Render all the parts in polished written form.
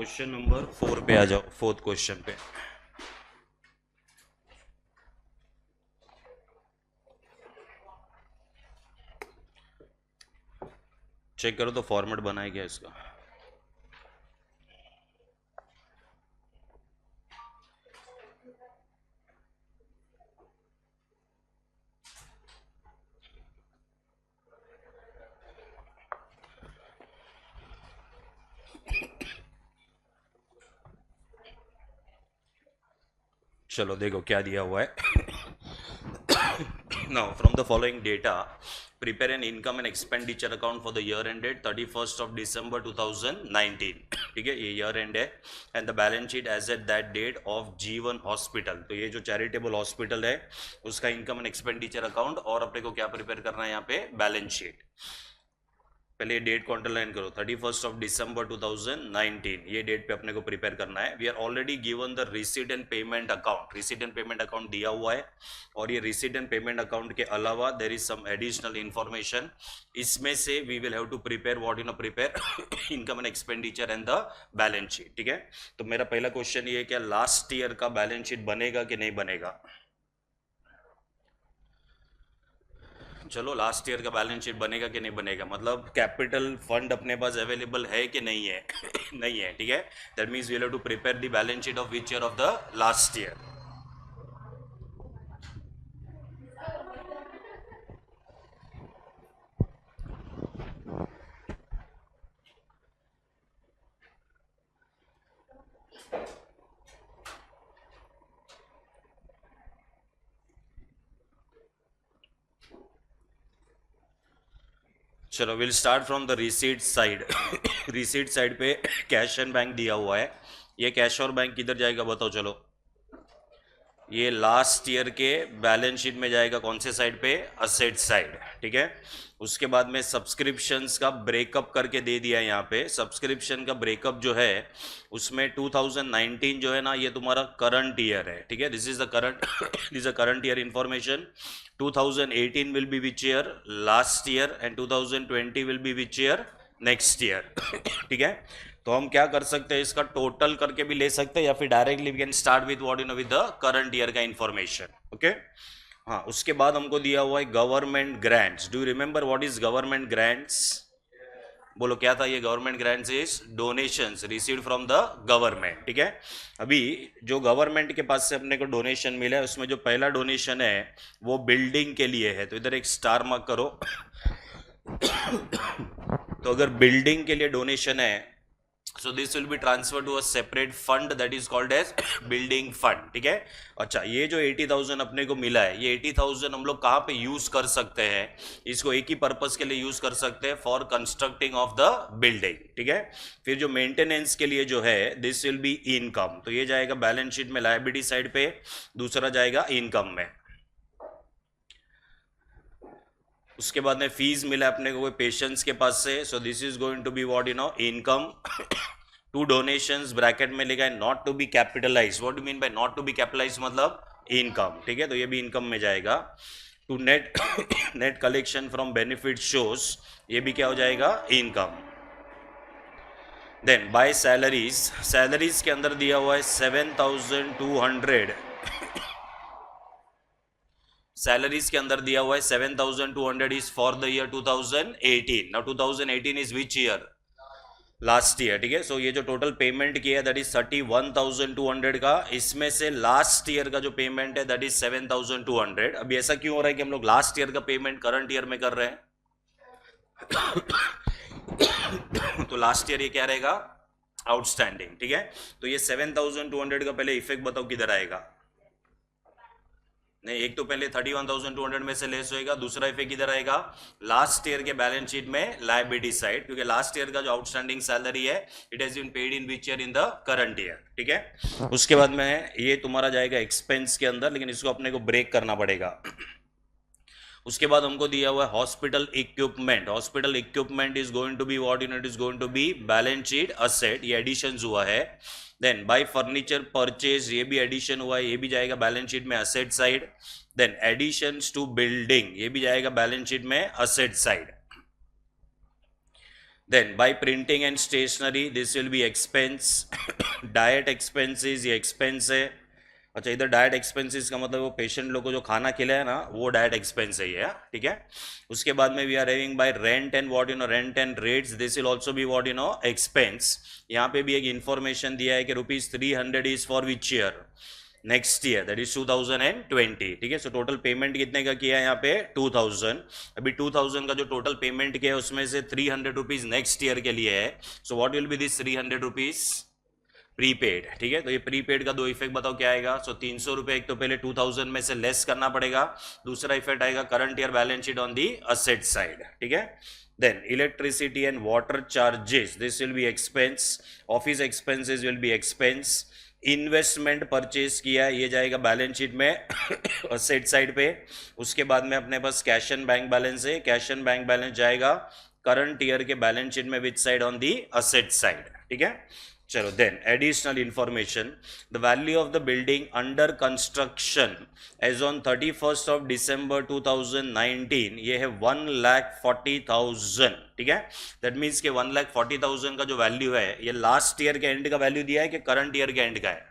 Question number 4 पे आ जाओ, fourth question पे। चेक करो तो फॉर्मेट बनाया गया इसका। चलो देखो क्या दिया हुआ है। Now, from the following data, prepare an income and expenditure account for the year ended 31st of December 2019. ठीक है, ये ईयर एंड है and the balance sheet as at that date of Jeevan hospital. तो ये जो चैरिटेबल हॉस्पिटल है उसका income and expenditure account, और अपने को क्या प्रिपेयर करना है यहाँ पे, बैलेंस शीट। पहले डेट को अंडरलाइन करो, 31st ऑफ दिसंबर 2019, ये डेट पे अपने को प्रिपेयर करना है। We are already given the receipt and payment account, receipt and payment account दिया हुआ है, और ये रिसीट एंड पेमेंट अकाउंट के अलावा there is some additional information. इसमें से we will have to prepare what you know prepare income and expenditure and the balance sheet. ठीक है, तो मेरा पहला क्वेश्चन ये है, क्या लास्ट ईयर का बैलेंस शीट बनेगा कि नहीं बनेगा? चलो, लास्ट ईयर का बैलेंस शीट बनेगा कि नहीं बनेगा, मतलब कैपिटल फंड अपने पास अवेलेबल है कि नहीं है? नहीं है। ठीक है, that means we will have to prepare the balance sheet of which year, of the last year. चलो, will start from the receipt side. Receipt side पे कैश एंड बैंक दिया हुआ है। ये कैश और बैंक किधर जाएगा बताओ? चलो, ये लास्ट ईयर के बैलेंस शीट में जाएगा, कौन से साइड पे? Asset side. ठीक है, उसके बाद में सब्सक्रिप्शंस का ब्रेकअप करके दे दिया है यहाँ पे। सब्सक्रिप्शन का ब्रेकअप जो है उसमें 2019 जो है ना, ये तुम्हारा करंट ईयर है। ठीक है, this is the current this is the current year information. 2018 will be which year? Last year. And 2020 will be which year? Next year. ठीक है, तो हम क्या कर सकते हैं, इसका टोटल करके भी ले सकते हैं, या फिर directly we can start with what you know with the current year का इंफॉर्मेशन। ओके, हाँ, उसके बाद हमको दिया हुआ है government grants. Do you remember what is government grants? बोलो क्या था ये? Government grants is donations received from the government. ठीक है, अभी जो गवर्नमेंट के पास से अपने को डोनेशन मिला है उसमें जो पहला डोनेशन है वो बिल्डिंग के लिए है, तो इधर एक स्टार मार्क करो। तो अगर बिल्डिंग के लिए डोनेशन है, so this will be transferred to a separate fund that is called as building fund. ठीक है, अच्छा, ये जो 80,000 अपने को मिला है, ये 80,000 हम लोग कहाँ पे यूज कर सकते हैं? इसको एक ही पर्पस के लिए यूज कर सकते हैं, for constructing of the building. ठीक है, फिर जो मेंटेनेंस के लिए जो है, दिस विल बी इनकम, तो ये जाएगा बैलेंस शीट में लायबिलिटी साइड पे, दूसरा जाएगा इनकम में। उसके बाद में फीस मिला अपने को कोई पेशेंट्स के पास से, so this is going to be what you know, income. To donations bracket में लिखा है not to be capitalize. What do mean by not to be capitalize? मतलब इनकम। ठीक है, तो ये भी इनकम में जाएगा। To net net collection from benefit shows, ये भी क्या हो जाएगा? Income. Then by salaries, salaries के अंदर दिया हुआ है 7,200। सैलरीज के अंदर दिया हुआ है 7,200 is for the year 2018। Now 2018 is which year? Last year. ठीक है, सो ये जो टोटल पेमेंट किया है दैट इज 31,200 का, इसमें से लास्ट ईयर का जो पेमेंट है दैट इज 7,200। अभी ऐसा क्यों हो रहा है कि हम लोग लास्ट ईयर का पेमेंट करंट ईयर में कर रहे हैं? तो लास्ट ईयर ये क्या रहेगा? आउटस्टैंडिंग। ठीक है, तो ये 7,200 का पहले इफेक्ट बताओ किधर आएगा? नहीं, एक तो पहले 31,200 में से लेस होएगा, दूसरा इफेक्ट किधर आएगा? लास्ट ईयर के बैलेंस शीट में लायबिलिटी साइड, क्योंकि लास्ट ईयर का जो आउटस्टैंडिंग सैलरी है it has been paid in which year? In the current year. ठीक है, उसके बाद में ये तुम्हारा जाएगा एक्सपेंस के अंदर, लेकिन इसको अपने को ब्रेक करना पड़ेगा। उसके बाद हमको दिया हुआ है hospital equipment. Hospital equipment is going to be what unit? Is going to be balance sheet asset, ये एडिशन हुआ है। देन बाय फर्नीचर परचेज, ये भी एडिशन हुआ है, ये भी जाएगा बैलेंस शीट में asset side. Then additions to building, ये भी जाएगा बैलेंस शीट में asset side. Then by printing and stationery, this will be expense. Diet expenses, ये एक्सपेंस है. अच्छा, इधर डाइट एक्सपेंसेस का मतलब वो पेशेंट लोग को जो खाना खिलाया ना, वो डाइट एक्सपेंस है ये. ठीक है. उसके बाद में we are having by rent and what rent and rates, this will also be what expense. यहाँ पे भी एक इंफॉर्मेशन दिया है कि ₹300 is for which year, next year, that is 2020. ठीक है. सो टोटल पेमेंट कितने का किया है यहाँ पे 2000. अभी 2000 का जो टोटल पेमेंट किया है उसमें से ₹300 नेक्स्ट ईयर के लिए है. So what will B this ₹300 prepaid. ठीक है. तो ये प्रीपेड का दो इफेक्ट बताओ क्या आएगा. सो 300 रुपए एक तो पहले 2000 में से लेस करना पड़ेगा. दूसरा इफेक्ट आएगा current year balance sheet on the asset side. ठीक है. Then electricity and water charges, this will be expense. Office expenses will be expense. Investment purchase किया, ये जाएगा बैलेंस शीट में असेट साइड पे. उसके बाद में अपने पास कैश एंड बैंक बैलेंस है, कैश एंड बैंक बैलेंस जाएगा करंट ईयर के बैलेंस शीट में which side on the asset side. ठीक है. चलो, then additional information, the value of the building under construction as on 31st of December 2019, ये है 1,40,000. ठीक है. दैट मीन्स के 1,40,000 का जो वैल्यू है, ये लास्ट ईयर के एंड का वैल्यू दिया है कि करंट ईयर के एंड का है.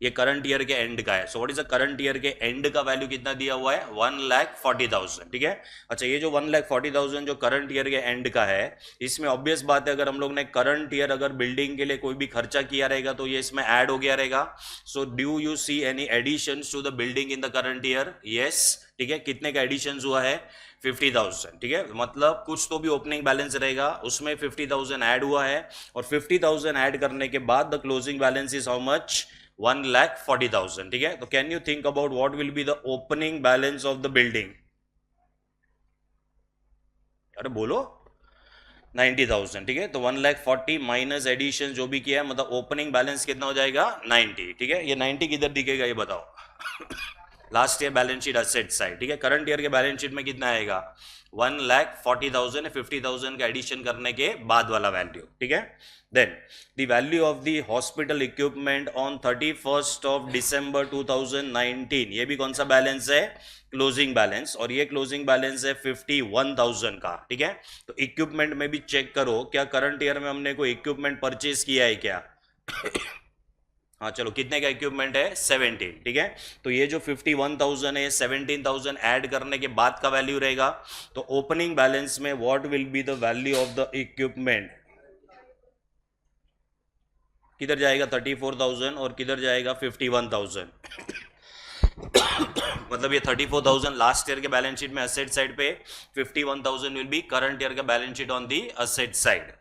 ये करंट ईयर के एंड का है. So what is the current year के एंड का वैल्यू कितना दिया हुआ है 1,40,000. ठीक है. अच्छा, ये जो 1,40,000 जो करंट ईयर के एंड का है, इसमें ऑब्वियस बात है, अगर हम लोग ने करंट ईयर अगर बिल्डिंग के लिए कोई भी खर्चा किया रहेगा तो ये इसमें ऐड हो गया रहेगा. So do you see any additions to the building in the current year? Yes. ठीक है. कितने का एडिशन हुआ है 50,000. ठीक है. मतलब कुछ तो भी ओपनिंग बैलेंस रहेगा, उसमें 50,000 ऐड हुआ है, और 50,000 ऐड करने के बाद the closing balance is how much 1,40,000. ठीक है. तो can you think about what will be the opening balance of the building? अरे बोलो 90,000. ठीक है. तो 1,40,000 माइनस एडिशन जो भी किया है, मतलब ओपनिंग बैलेंस कितना हो जाएगा 90. ठीक है. ये 90 किधर दिखेगा ये बताओ. Last year balance sheet asset side. ठीक है. करंट ईयर के बैलेंस शीट में कितना आएगा 1,40,000, 50,000 का एडिशन करने के बाद वाला वैल्यू. ठीक है. Then the value of the hospital equipment on 31st of December 2019, ये भी कौन सा बैलेंस है क्लोजिंग बैलेंस, और ये क्लोजिंग बैलेंस है 51,000 का. ठीक है. तो इक्विपमेंट में भी चेक करो क्या करंट ईयर में हमने कोई इक्विपमेंट परचेज किया है क्या. हाँ, चलो, कितने का इक्विपमेंट है 17. ठीक है. तो ये जो 51,000 है 17,000 ऐड करने के बाद का वैल्यू रहेगा. तो ओपनिंग बैलेंस में what will be the value of the equipment, किधर जाएगा 34,000 और किधर जाएगा 51,000. मतलब ये 34,000 लास्ट ईयर के बैलेंस शीट में असेट साइड पे, 51,000 विल बी करंट ईयर का balance sheet on the asset side.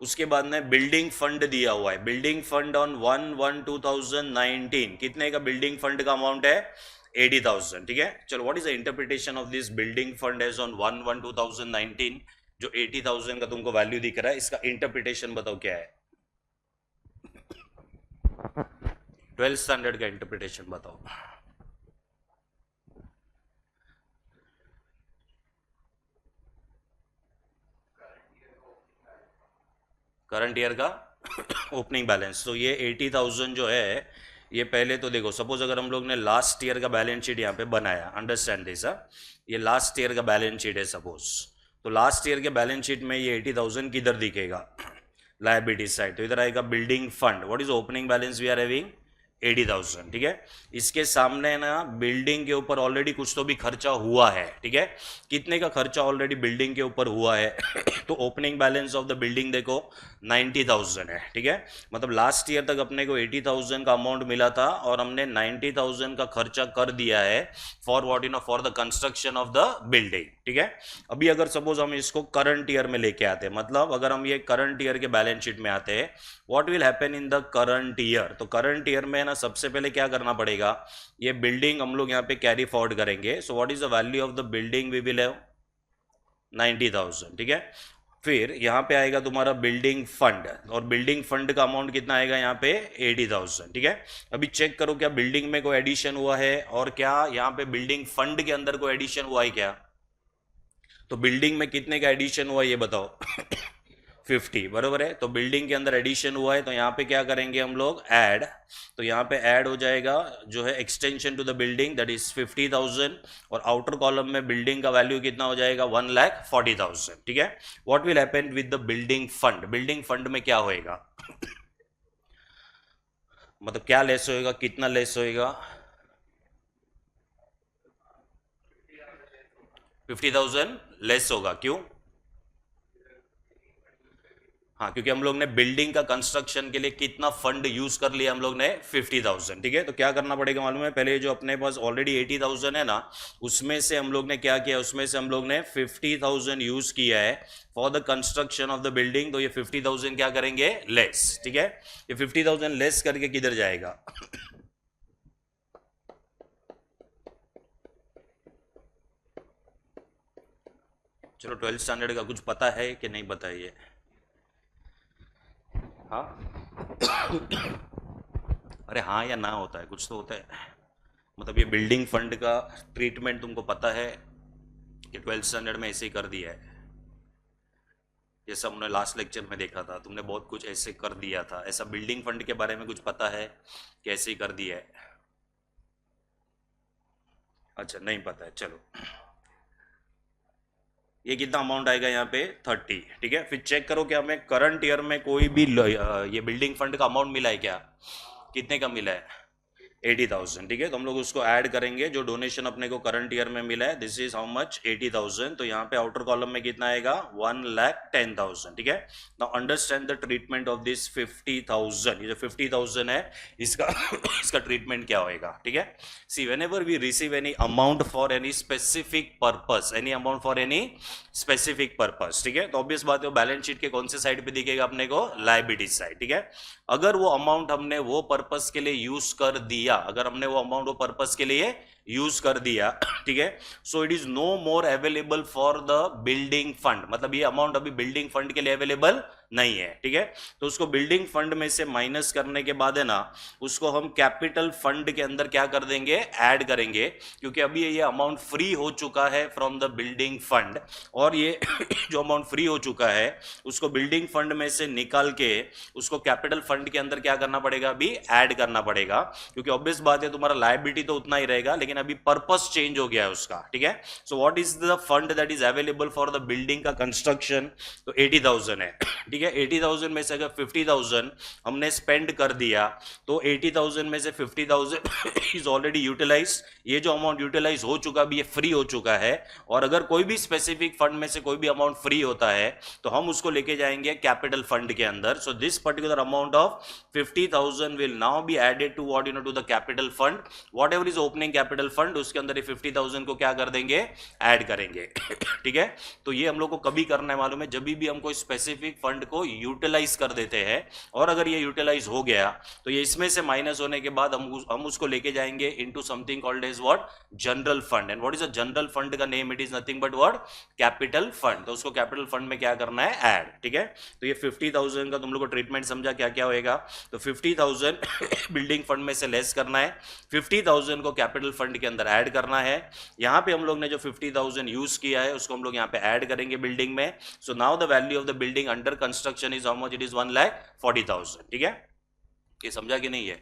उसके बाद में बिल्डिंग फंड दिया हुआ है. बिल्डिंग फंड ऑन 1/1/2019, कितने का बिल्डिंग फंड का अमाउंट है 80,000. ठीक है. चलो, what is the interpretation of this building fund as on 1/1/2019, जो 80,000 का तुमको वैल्यू दिख रहा है, इसका इंटरप्रिटेशन बताओ क्या है. 12th स्टैंडर्ड का इंटरप्रिटेशन बताओ. करंट ईयर का ओपनिंग बैलेंस. तो ये 80,000 जो है, ये पहले तो देखो, सपोज अगर हम लोग ने लास्ट ईयर का बैलेंस शीट यहाँ पे बनाया, अंडरस्टैंड दिस, ये लास्ट ईयर का बैलेंस शीट है सपोज. तो लास्ट ईयर के बैलेंस शीट में ये 80,000 किधर दिखेगा लायबिलिटी साइड. तो इधर आएगा building fund. What is opening balance we are having 80,000. ठीक है. इसके सामने ना बिल्डिंग के ऊपर ऑलरेडी कुछ तो भी खर्चा हुआ है. ठीक है. कितने का खर्चा ऑलरेडी बिल्डिंग के ऊपर हुआ है तो opening balance of the building देखो 90,000 है. ठीक है. मतलब लास्ट ईयर तक अपने को 80,000 का अमाउंट मिला था और हमने 90,000 का खर्चा कर दिया है for what for the construction of the building. ठीक है. अभी अगर सपोज हम इसको करंट ईयर में लेके आते हैं, मतलब अगर हम ये करंट ईयर के बैलेंस शीट में आते हैं, what will happen in the current year. तो करंट ईयर में ना सबसे पहले क्या करना पड़ेगा, ये बिल्डिंग हम लोग यहाँ पे कैरी फॉरवर्ड करेंगे. So what is the value of the building we will have 90,000. ठीक है. फिर यहाँ पे आएगा तुम्हारा बिल्डिंग फंड, और बिल्डिंग फंड का अमाउंट कितना आएगा यहाँ पे 80,000. ठीक है. अभी चेक करो क्या बिल्डिंग में कोई एडिशन हुआ है और क्या यहाँ पे बिल्डिंग फंड के अंदर कोई एडिशन हुआ है क्या. तो बिल्डिंग में कितने का एडिशन हुआ ये बताओ 50 बरोबर है। तो बिल्डिंग के अंदर एडिशन हुआ है, तो यहाँ पे क्या करेंगे हम लोग, ऐड। तो यहाँ पे ऐड हो जाएगा जो है extension to the building, that is 50,000, और आउटर कॉलम में बिल्डिंग का वैल्यू कितना हो जाएगा, 1,40,000। ठीक है। What will happen with the building fund, building fund में क्या होएगा मतलब क्या लेस होएगा, कितना लेस होएगा, 50,000 लेस होगा। क्यों? हाँ, क्योंकि हम लोग ने बिल्डिंग का कंस्ट्रक्शन के लिए कितना फंड यूज कर लिया, हम लोग ने 50,000। ठीक है। तो क्या करना पड़ेगा मालूम है, पहले जो अपने पास ऑलरेडी 80,000 है ना, उसमें से हम लोग ने क्या किया, उसमें से हम लोग ने 50,000 यूज किया है for the construction of the building. तो ये 50,000 क्या करेंगे, लेस। ठीक है। ये 50,000 लेस करके किधर जाएगा चलो 12th स्टैंडर्ड का कुछ पता है कि नहीं पता है ये? हाँ अरे हाँ या ना होता है, कुछ तो होता है। मतलब ये बिल्डिंग फंड का ट्रीटमेंट तुमको पता है कि 12th स्टैंडर्ड में ऐसे ही कर दिया है। ये सब हमने लास्ट लेक्चर में देखा था, तुमने बहुत कुछ ऐसे कर दिया था। ऐसा बिल्डिंग फंड के बारे में कुछ पता है कि ऐसे ही कर दिया है? अच्छा, नहीं पता है। चलो, ये कितना अमाउंट आएगा यहाँ पे, 30। ठीक है। फिर चेक करो कि हमें करंट ईयर में कोई भी ये बिल्डिंग फंड का अमाउंट मिला है क्या, कितने का मिला है, 80,000। ठीक है। तो हम लोग उसको ऐड करेंगे, जो डोनेशन अपने को करंट ईयर में मिला है, दिस इज हाउ मच, 80,000। तो यहाँ पे आउटर कॉलम में कितना आएगा, 1,10,000। ठीक है। Now understand the treatment of this 50,000। ये जो 50,000 है, इसका इसका ट्रीटमेंट क्या होएगा। ठीक है। See, whenever we receive any amount for any specific purpose, any amount for any specific purpose, ठीक है, तो ऑब्वियस बात है बैलेंस शीट के कौन से साइड पे दिखेगा अपने को, लायबिलिटी साइड। ठीक है। अगर वो अमाउंट हमने वो पर्पस के लिए यूज कर दिया, अगर हमने वो अमाउंट वो पर्पस के लिए यूज कर दिया, ठीक है, so it is no more available for the building fund. मतलब ये अमाउंट अभी बिल्डिंग फंड के लिए अवेलेबल नहीं है। ठीक है। तो उसको बिल्डिंग फंड में से माइनस करने के बाद है ना, उसको हम कैपिटल फंड के अंदर क्या कर देंगे, ऐड करेंगे, क्योंकि अभी ये अमाउंट फ्री हो चुका है फ्रॉम द बिल्डिंग फंड। और ये जो अमाउंट फ्री हो चुका है, उसको बिल्डिंग फंड में से निकाल के उसको कैपिटल फंड के अंदर क्या करना पड़ेगा, अभी ऐड करना पड़ेगा। क्योंकि ऑब्वियस बात है तुम्हारा लायबिलिटी तो उतना ही रहेगा, लेकिन अभी पर्पस चेंज हो गया है उसका। ठीक है। So what is the fund that is available for the building का कंस्ट्रक्शन, तो 80,000 है। ठीक है। 80,000 में से अगर 50,000 हमने स्पेंड कर दिया, तो 80,000 में से 50,000 इज ऑलरेडी यूटिलाइज। ये जो अमाउंट यूटिलाइज हो चुका है, ये फ्री हो चुका है। और अगर कोई भी स्पेसिफिक फंड में से कोई भी अमाउंट फ्री होता है, तो हम उसको लेके जाएंगे कैपिटल फंड के अंदर। So this particular amount of 50,000 will now be added to what, to the capital fund. Whatever is opening capital fund, उसके अंदर ये 50,000 को क्या कर देंगे, ऐड करेंगे। ठीक है। तो ये हम लोग को कभी करना है मालूम है, जब भी हम कोई स्पेसिफिक फंड को यूटिलाइज कर देते हैं, और अगर ये यूटिलाइज हो गया, तो ये इसमें से माइनस होने के बाद हम उसको लेके जाएंगे into something called as what, general fund. And what is a general fund का name, it is nothing but what, capital fund. तो उसको कैपिटल फंड में क्या करना है, ऐड। ठीक है। तो ये 50,000 का तुम लोग को ट्रीटमेंट समझा, क्या क्या होएगा। तो 50,000 बिल्डिंग फंड में से लेस करना है, 50,000 को कैपिटल फंड के अंदर ऐड करना है। यहां पे हम लोग ने जो 50,000 यूज किया है, उसको हम लोग यहां पे ऐड करेंगे बिल्डिंग में। So now the value of the building under construction is how much, it is 1,40,000। ठीक है। ये समझा कि नहीं है?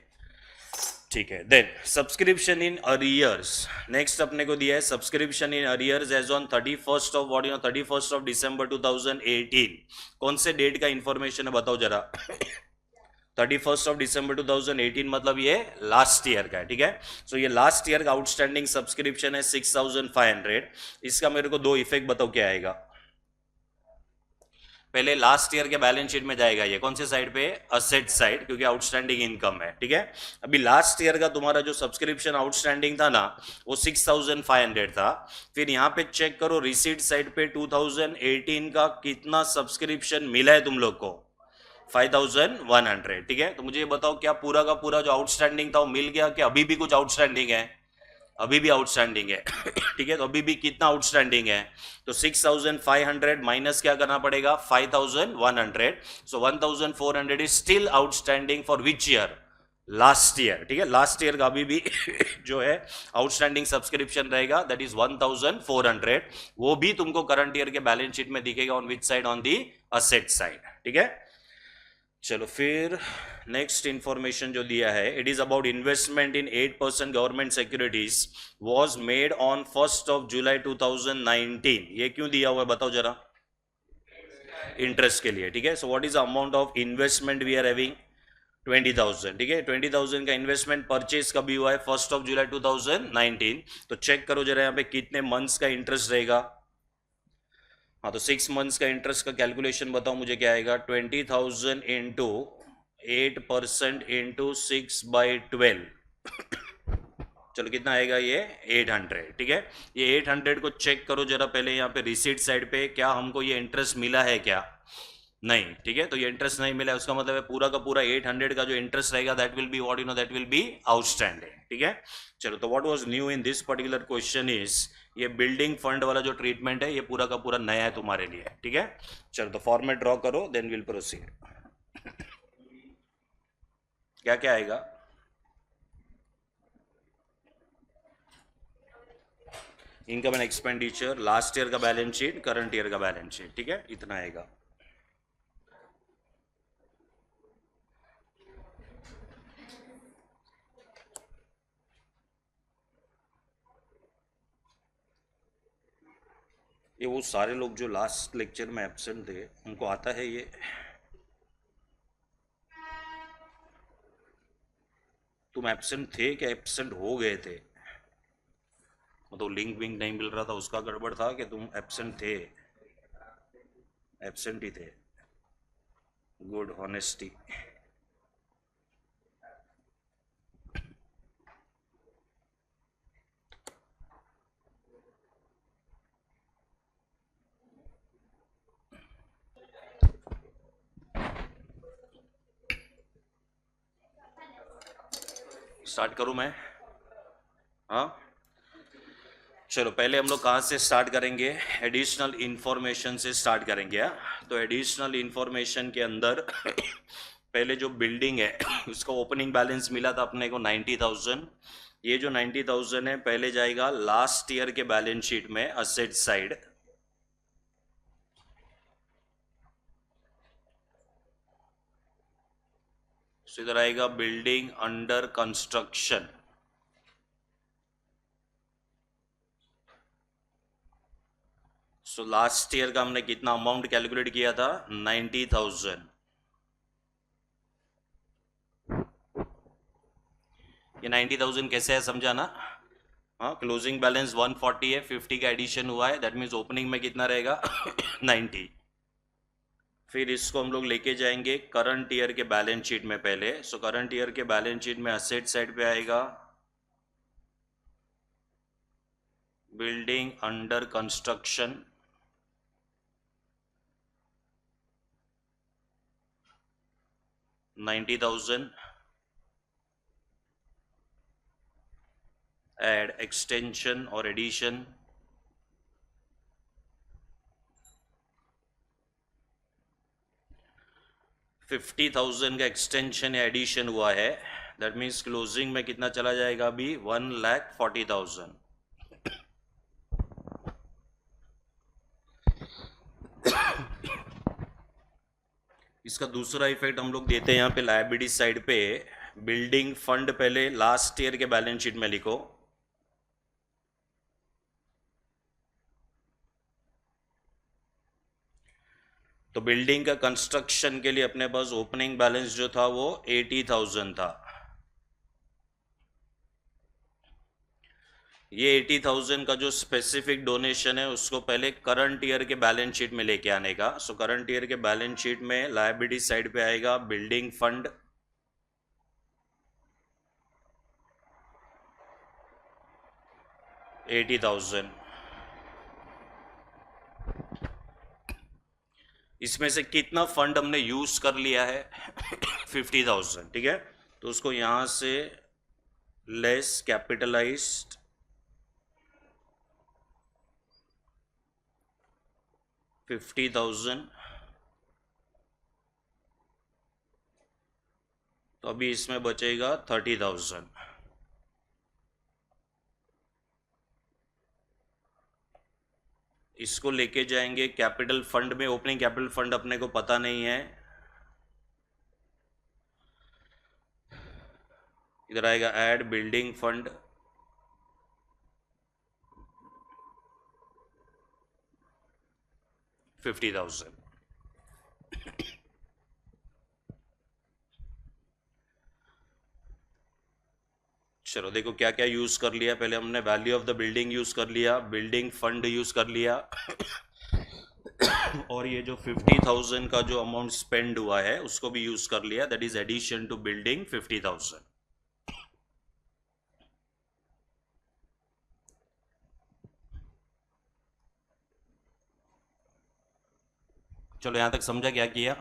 ठीक है। Then subscription in arrears, next अपने को दिया है subscription in arrears as on 31st of what, 31st of December 2018। कौन से डेट का इंफॉर्मेशन है बताओ जरा। 31st ऑफ दिसंबर 2018 मतलब ये लास्ट ईयर का है। ठीक है। सो ये लास्ट ईयर का आउटस्टैंडिंग सब्सक्रिप्शन है 6,500। इसका मेरे को दो इफेक्ट बताओ क्या आएगा। पहले लास्ट ईयर के बैलेंस शीट में जाएगा, ये कौन से साइड पे, असेट साइड, क्योंकि आउटस्टैंडिंग इनकम है। ठीक है। अभी लास्ट ईयर का तुम्हारा जो सब्सक्रिप्शन आउटस्टैंडिंग था ना, वो 6,500 था। फिर यहाँ पे चेक करो रिसीट साइड पे 2018 का कितना सब्सक्रिप्शन मिला है तुम लोग को, 5,100। ठीक है। तो मुझे ये बताओ, क्या पूरा का पूरा जो आउटस्टैंडिंग था वो मिल गया, कि अभी भी कुछ आउटस्टैंडिंग है, अभी भी आउटस्टैंडिंग है। ठीक है। तो अभी भी कितना आउटस्टैंडिंग है, तो 6,500 माइनस क्या करना पड़ेगा, 5,100। सो 1,400 is still outstanding for which year, last year, ठीक है, लास्ट ईयर का अभी भी जो है आउटस्टैंडिंग सब्सक्रिप्शन रहेगा, दैट इज 1400, वो भी तुमको करंट ईयर के बैलेंस शीट में दिखेगा, on which side, on the asset side, ठीक है। चलो फिर नेक्स्ट इंफॉर्मेशन जो दिया है, it is about investment in 8% government securities was made on 1 जुलाई 2019। ये क्यों दिया हुआ है बताओ जरा, इंटरेस्ट के लिए, ठीक है। So what is the amount of investment we are having, 20,000, ठीक है। 20,000 का इन्वेस्टमेंट परचेज कभी हुआ है, 1 जुलाई 2019। तो चेक करो जरा यहाँ पे कितने मंथ्स का इंटरेस्ट रहेगा। हाँ, तो 6 मंथ्स का इंटरेस्ट का कैलकुलेशन बताओ मुझे क्या आएगा, 20,000 इंटू 8% इंटू 6/12, चलो कितना आएगा ये, 800, ठीक है। ये 800 को चेक करो जरा पहले यहाँ पे रिसीट साइड पे, क्या हमको ये इंटरेस्ट मिला है क्या, नहीं, ठीक है। तो ये इंटरेस्ट नहीं मिला, उसका मतलब है पूरा का पूरा 800 का जो इंटरेस्ट रहेगा, that will be what you no, that will be outstanding, ठीक है। चलो, तो what was new in this particular question is, ये बिल्डिंग फंड वाला जो ट्रीटमेंट है, ये पूरा का पूरा नया है तुम्हारे लिए, ठीक है। चलो, तो फॉर्मेट ड्रॉ करो, देन विल प्रोसीड। क्या क्या आएगा, income and expenditure, last year का बैलेंस शीट, करंट ईयर का बैलेंस शीट, ठीक है, इतना आएगा। ये वो सारे लोग जो लास्ट लेक्चर में एब्सेंट थे, उनको आता है ये, तुम एब्सेंट थे क्या, एब्सेंट हो गए थे, मतलब लिंक विंक नहीं मिल रहा था उसका गड़बड़ था कि तुम एब्सेंट थे, एब्सेंट ही थे, गुड ऑनेस्टी। स्टार्ट करूं मैं, हाँ। चलो, पहले हम लोग कहाँ से स्टार्ट करेंगे, एडिशनल इंफॉर्मेशन से स्टार्ट करेंगे, हाँ। तो एडिशनल इंफॉर्मेशन के अंदर पहले जो बिल्डिंग है उसका ओपनिंग बैलेंस मिला था अपने को 90,000। ये जो 90,000 है पहले जाएगा लास्ट ईयर के बैलेंस शीट में असेट साइड, इधर आएगा building under construction, so last year का हमने कितना अमाउंट कैलकुलेट किया था, 90,000। ये 90,000 कैसे है समझाना, हाँ। क्लोजिंग बैलेंस 140 है, 50 का एडिशन हुआ है, दैट मीन्स ओपनिंग में कितना रहेगा 90। फिर इसको हम लोग लेके जाएंगे करंट ईयर के बैलेंस शीट में पहले, सो करंट ईयर के बैलेंस शीट में असेट साइड पे आएगा building under construction, 90,000, add extension और एडिशन, $50,000 का एक्सटेंशन या एडिशन हुआ है, दैट मीन्स क्लोजिंग में कितना चला जाएगा अभी, 1,40,000। इसका दूसरा इफेक्ट हम लोग देते हैं यहाँ पे लायबिलिटी साइड पे, बिल्डिंग फंड पहले लास्ट ईयर के बैलेंस शीट में लिखो, तो बिल्डिंग का कंस्ट्रक्शन के लिए अपने पास ओपनिंग बैलेंस जो था वो 80,000 था। ये 80,000 का जो स्पेसिफिक डोनेशन है उसको पहले करंट ईयर के बैलेंस शीट में लेके आने का, सो करंट ईयर के बैलेंस शीट में लायबिलिटी साइड पे आएगा बिल्डिंग फंड, $80,000। इसमें से कितना फंड हमने यूज कर लिया है 50,000, ठीक है। तो उसको यहां से लेस कैपिटलाइज्ड, 50,000, तो अभी इसमें बचेगा 30,000। इसको लेके जाएंगे कैपिटल फंड में। ओपनिंग कैपिटल फंड अपने को पता नहीं है, इधर आएगा ऐड बिल्डिंग फंड, $50,000। चलो देखो क्या क्या यूज कर लिया। पहले हमने value of the building use कर लिया, बिल्डिंग फंड यूज कर लिया और ये जो 50,000 का जो अमाउंट स्पेंड हुआ है उसको भी यूज कर लिया, that is addition to building 50,000। चलो यहां तक समझा क्या किया?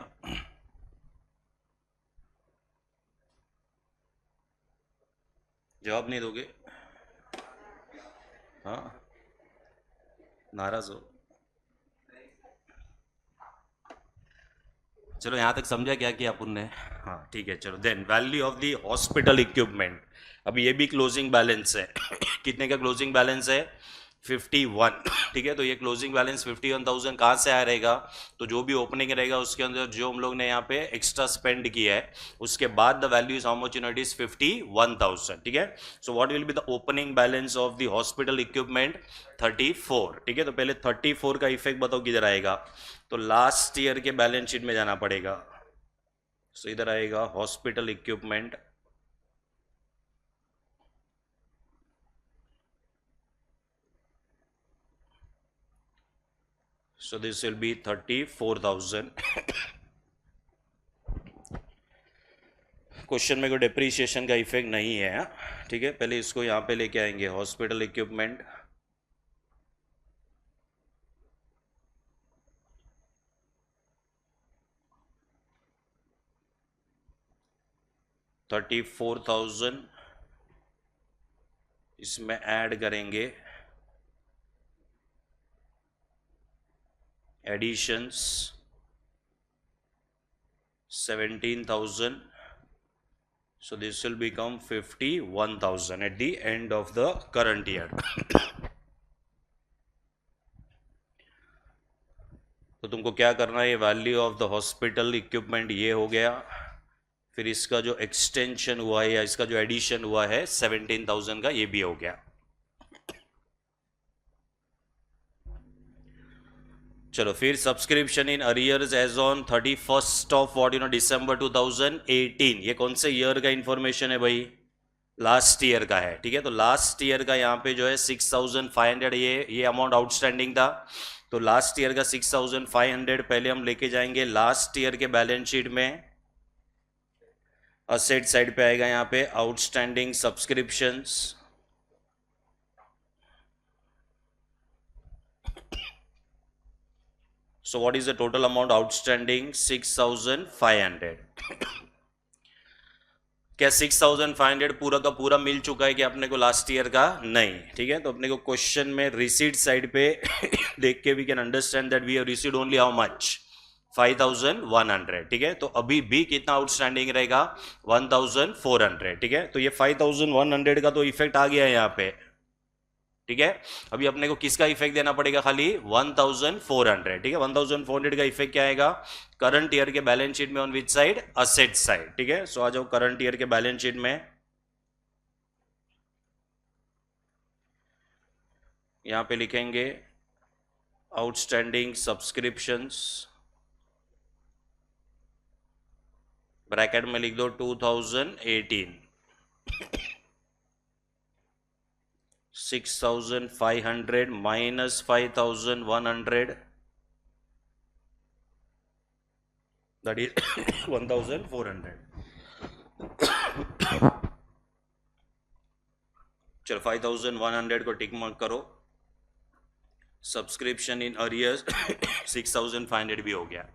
जवाब नहीं दोगे? हाँ, नाराज हो? चलो यहाँ तक समझा क्या किया अपन ने? हाँ ठीक है, चलो then value of the hospital equipment. अब ये भी क्लोजिंग बैलेंस है कितने का क्लोजिंग बैलेंस है? 51। ठीक है, तो ये क्लोजिंग बैलेंस 51,000 कहाँ से आया रहेगा? तो जो भी ओपनिंग रहेगा उसके अंदर जो हम लोग ने यहाँ पे एक्स्ट्रा स्पेंड किया है उसके बाद the value is how much? It is 51,000। ठीक है, so what will be the opening balance of the hospital equipment? 34। ठीक है, तो पहले 34 का इफेक्ट बताओ किधर आएगा? तो लास्ट ईयर के बैलेंस शीट में जाना पड़ेगा। सो इधर आएगा hospital equipment, so this will be 34,000। Question में कोई डेप्रीशिएशन का इफेक्ट नहीं है। ठीक है, पहले इसको यहाँ पे लेके आएंगे हॉस्पिटल इक्विपमेंट, $34,000 इसमें ऐड करेंगे editions 17,000, so this will become 51,000 at the end of the current year। तो तुमको क्या करना है, ये value of the hospital equipment ये हो गया, फिर इसका जो एक्सटेंशन हुआ है या इसका जो एडिशन हुआ है 17,000 का ये भी हो गया। चलो फिर subscription in arrears as on 31st of December 2018, ये कौन से ईयर का इंफॉर्मेशन है भाई? लास्ट ईयर का है। ठीक है, तो लास्ट ईयर का यहाँ पे जो है 6,500 ये अमाउंट आउटस्टैंडिंग था। तो लास्ट ईयर का 6,500 पहले हम लेके जाएंगे लास्ट ईयर के बैलेंस शीट में, असेट साइड पे आएगा यहाँ पे outstanding subscriptions, so what is the total amount outstanding? 6,500। क्या 6,500 पूरा का पूरा मिल चुका है कि अपने को लास्ट ईयर का? नहीं। ठीक है, तो अपने को क्वेश्चन में रिसीट साइड पे देख के we can understand that we have received only how much? 5,100। ठीक है, तो अभी भी कितना आउटस्टैंडिंग रहेगा? 1,400। ठीक है, तो ये 5,100 का तो इफेक्ट आ गया है यहाँ पे। ठीक है, अभी अपने को किसका इफेक्ट देना पड़ेगा? खाली 1,400। ठीक है, 1,400 का इफेक्ट क्या आएगा करंट ईयर के बैलेंस शीट में? On which side? Asset side. ठीक है, सो आ जाओ करंट ईयर के बैलेंस शीट में, यहां पे लिखेंगे आउटस्टैंडिंग सब्सक्रिप्शंस, ब्रैकेट में लिख दो 2018, 6,500 माइनस 5,100, that is 1,400। चलो 5,100 को टिक मार्क करो, सब्सक्रिप्शन इन अरियर्स 6,500 भी हो गया।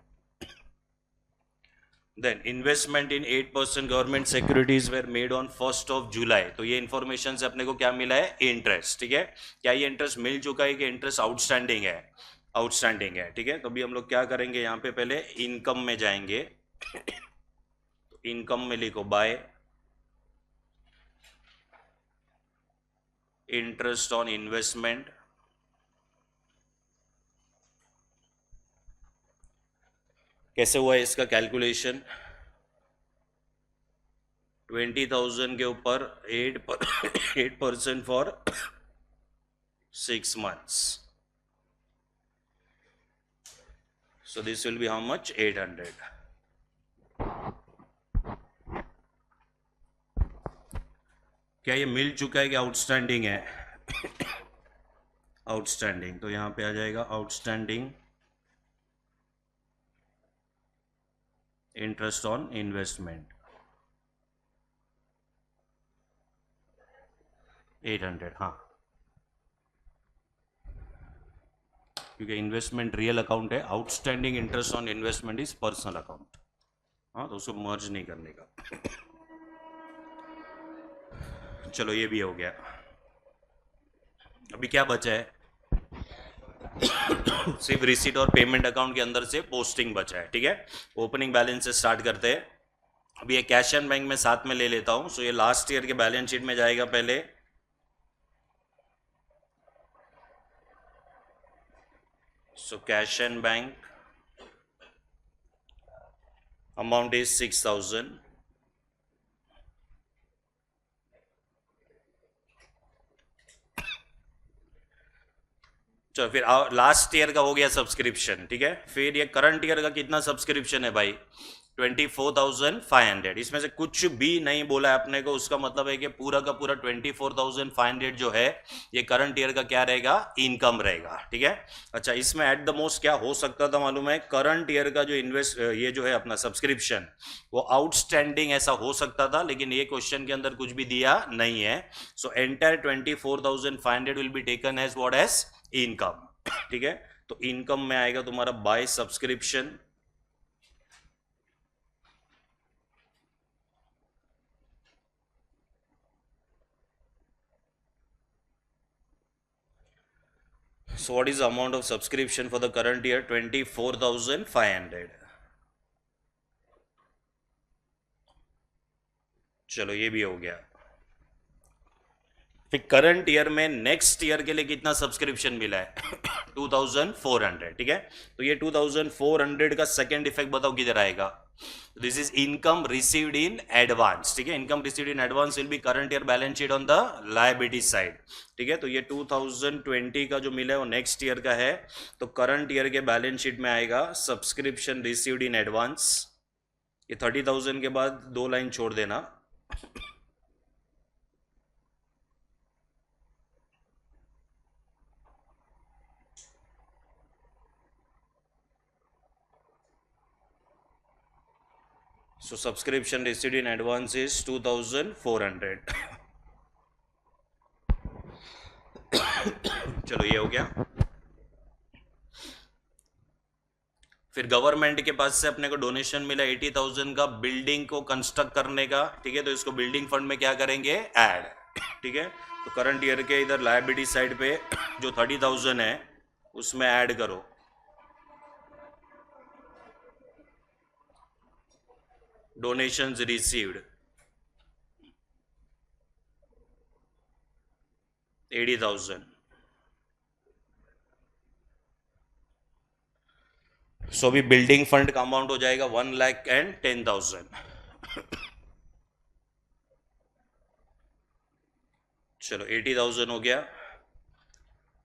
Then investment in 8% government securities were made on 1st of July। तो ये इंफॉर्मेशन से अपने को क्या मिला है? इंटरेस्ट। ठीक है, क्या ये इंटरेस्ट मिल चुका है कि इंटरेस्ट आउटस्टैंडिंग है? आउटस्टैंडिंग है। ठीक है, तो अभी हम लोग क्या करेंगे, यहाँ पे पहले इनकम में जाएंगे, इनकम में लिखो बाय इंटरेस्ट ऑन इन्वेस्टमेंट, कैसे हुआ है इसका कैलकुलेशन, 20,000 के ऊपर 8% for 6 months. So this will be how much? 800. क्या ये मिल चुका है कि आउटस्टैंडिंग है? आउटस्टैंडिंग, तो यहाँ पे आ जाएगा आउटस्टैंडिंग इंटरेस्ट ऑन इन्वेस्टमेंट 800. हाँ, क्योंकि इन्वेस्टमेंट रियल अकाउंट है, outstanding interest on investment is personal account. हाँ, तो उसको मर्ज नहीं करने का. चलो ये भी हो गया. अभी क्या बचा है? सिर्फ रिसीट और पेमेंट अकाउंट के अंदर से पोस्टिंग बचा है. ठीक है, ओपनिंग बैलेंस से स्टार्ट करते हैं. अभी ये कैश एंड बैंक में साथ में ले लेता हूं. सो ये लास्ट ईयर के बैलेंस शीट में जाएगा पहले. So cash and bank amount is 6,000. चलो फिर लास्ट ईयर का हो गया सब्सक्रिप्शन. ठीक है, फिर ये करंट ईयर का कितना सब्सक्रिप्शन है भाई? 24,500. इसमें से कुछ भी नहीं बोला है अपने को, उसका मतलब है कि पूरा का पूरा 24,500 जो है ये करंट ईयर का क्या रहेगा? इनकम रहेगा. ठीक है. अच्छा, इसमें एट द मोस्ट क्या हो सकता था मालूम है? करंट ईयर का जो ये जो है अपना सब्सक्रिप्शन वो आउटस्टैंडिंग ऐसा हो सकता था, लेकिन ये क्वेश्चन के अंदर कुछ भी दिया नहीं है. So entire 24,500 will be taken as what? As income. ठीक है, तो इनकम में आएगा तुम्हारा by subscription. So what is the amount of subscription for the current year? 24,500. चलो ये भी हो गया. फिर करंट ईयर में नेक्स्ट ईयर के लिए कितना सब्सक्रिप्शन मिला है? 2,400. ठीक है, तो ये 2,400 का सेकेंड इफेक्ट बताओ किधर आएगा? This is income received in advance. ठीक है, income received in advance will be current year balance sheet on the liability side. ठीक है, तो ये 2020 का जो मिला है वो नेक्स्ट ईयर का है, तो करंट ईयर के बैलेंस शीट में आएगा सब्सक्रिप्शन रिसीव्ड इन एडवांस. ये 30,000 के बाद 2 लाइन छोड़ देना. So subscription received in advance is 2,400. चलो ये हो गया. फिर गवर्नमेंट के पास से अपने को डोनेशन मिला 80,000 का बिल्डिंग को कंस्ट्रक्ट करने का. ठीक है, तो इसको बिल्डिंग फंड में क्या करेंगे? ऐड. ठीक है, तो करंट ईयर के इधर लायबिलिटी साइड पे जो 30,000 है उसमें ऐड करो. Donations received 80,000. सो अभी बिल्डिंग फंड का अमाउंट हो जाएगा 1,10,000. चलो 80,000 हो गया.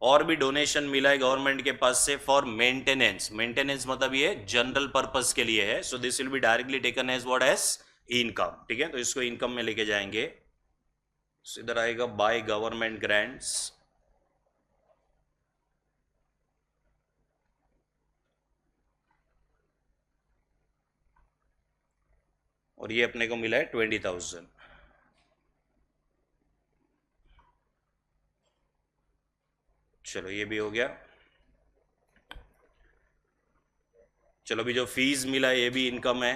और भी डोनेशन मिला है गवर्नमेंट के पास से फॉर मेंटेनेंस. मेंटेनेंस मतलब ये जनरल पर्पस के लिए है. So this will be directly taken as what? As income. ठीक है, तो इसको इनकम में लेके जाएंगे. so, इधर आएगा बाय गवर्नमेंट ग्रांट्स. और ये अपने को मिला है 20,000. चलो ये भी हो गया. चलो अभी जो फीस मिला है ये भी इनकम है.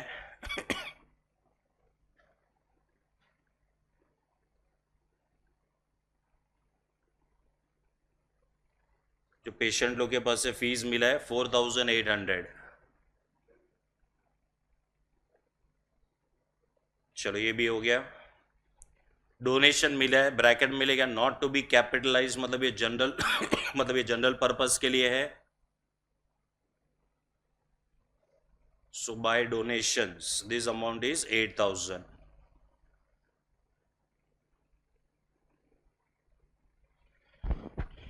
जो पेशेंट लोग के पास से फीस मिला है 4,800. चलो ये भी हो गया। डोनेशन मिला है, ब्रैकेट मिलेगा नॉट टू बी कैपिटलाइज, मतलब ये जनरल मतलब ये जनरल पर्पस के लिए है। So by donations this amount is 8,000।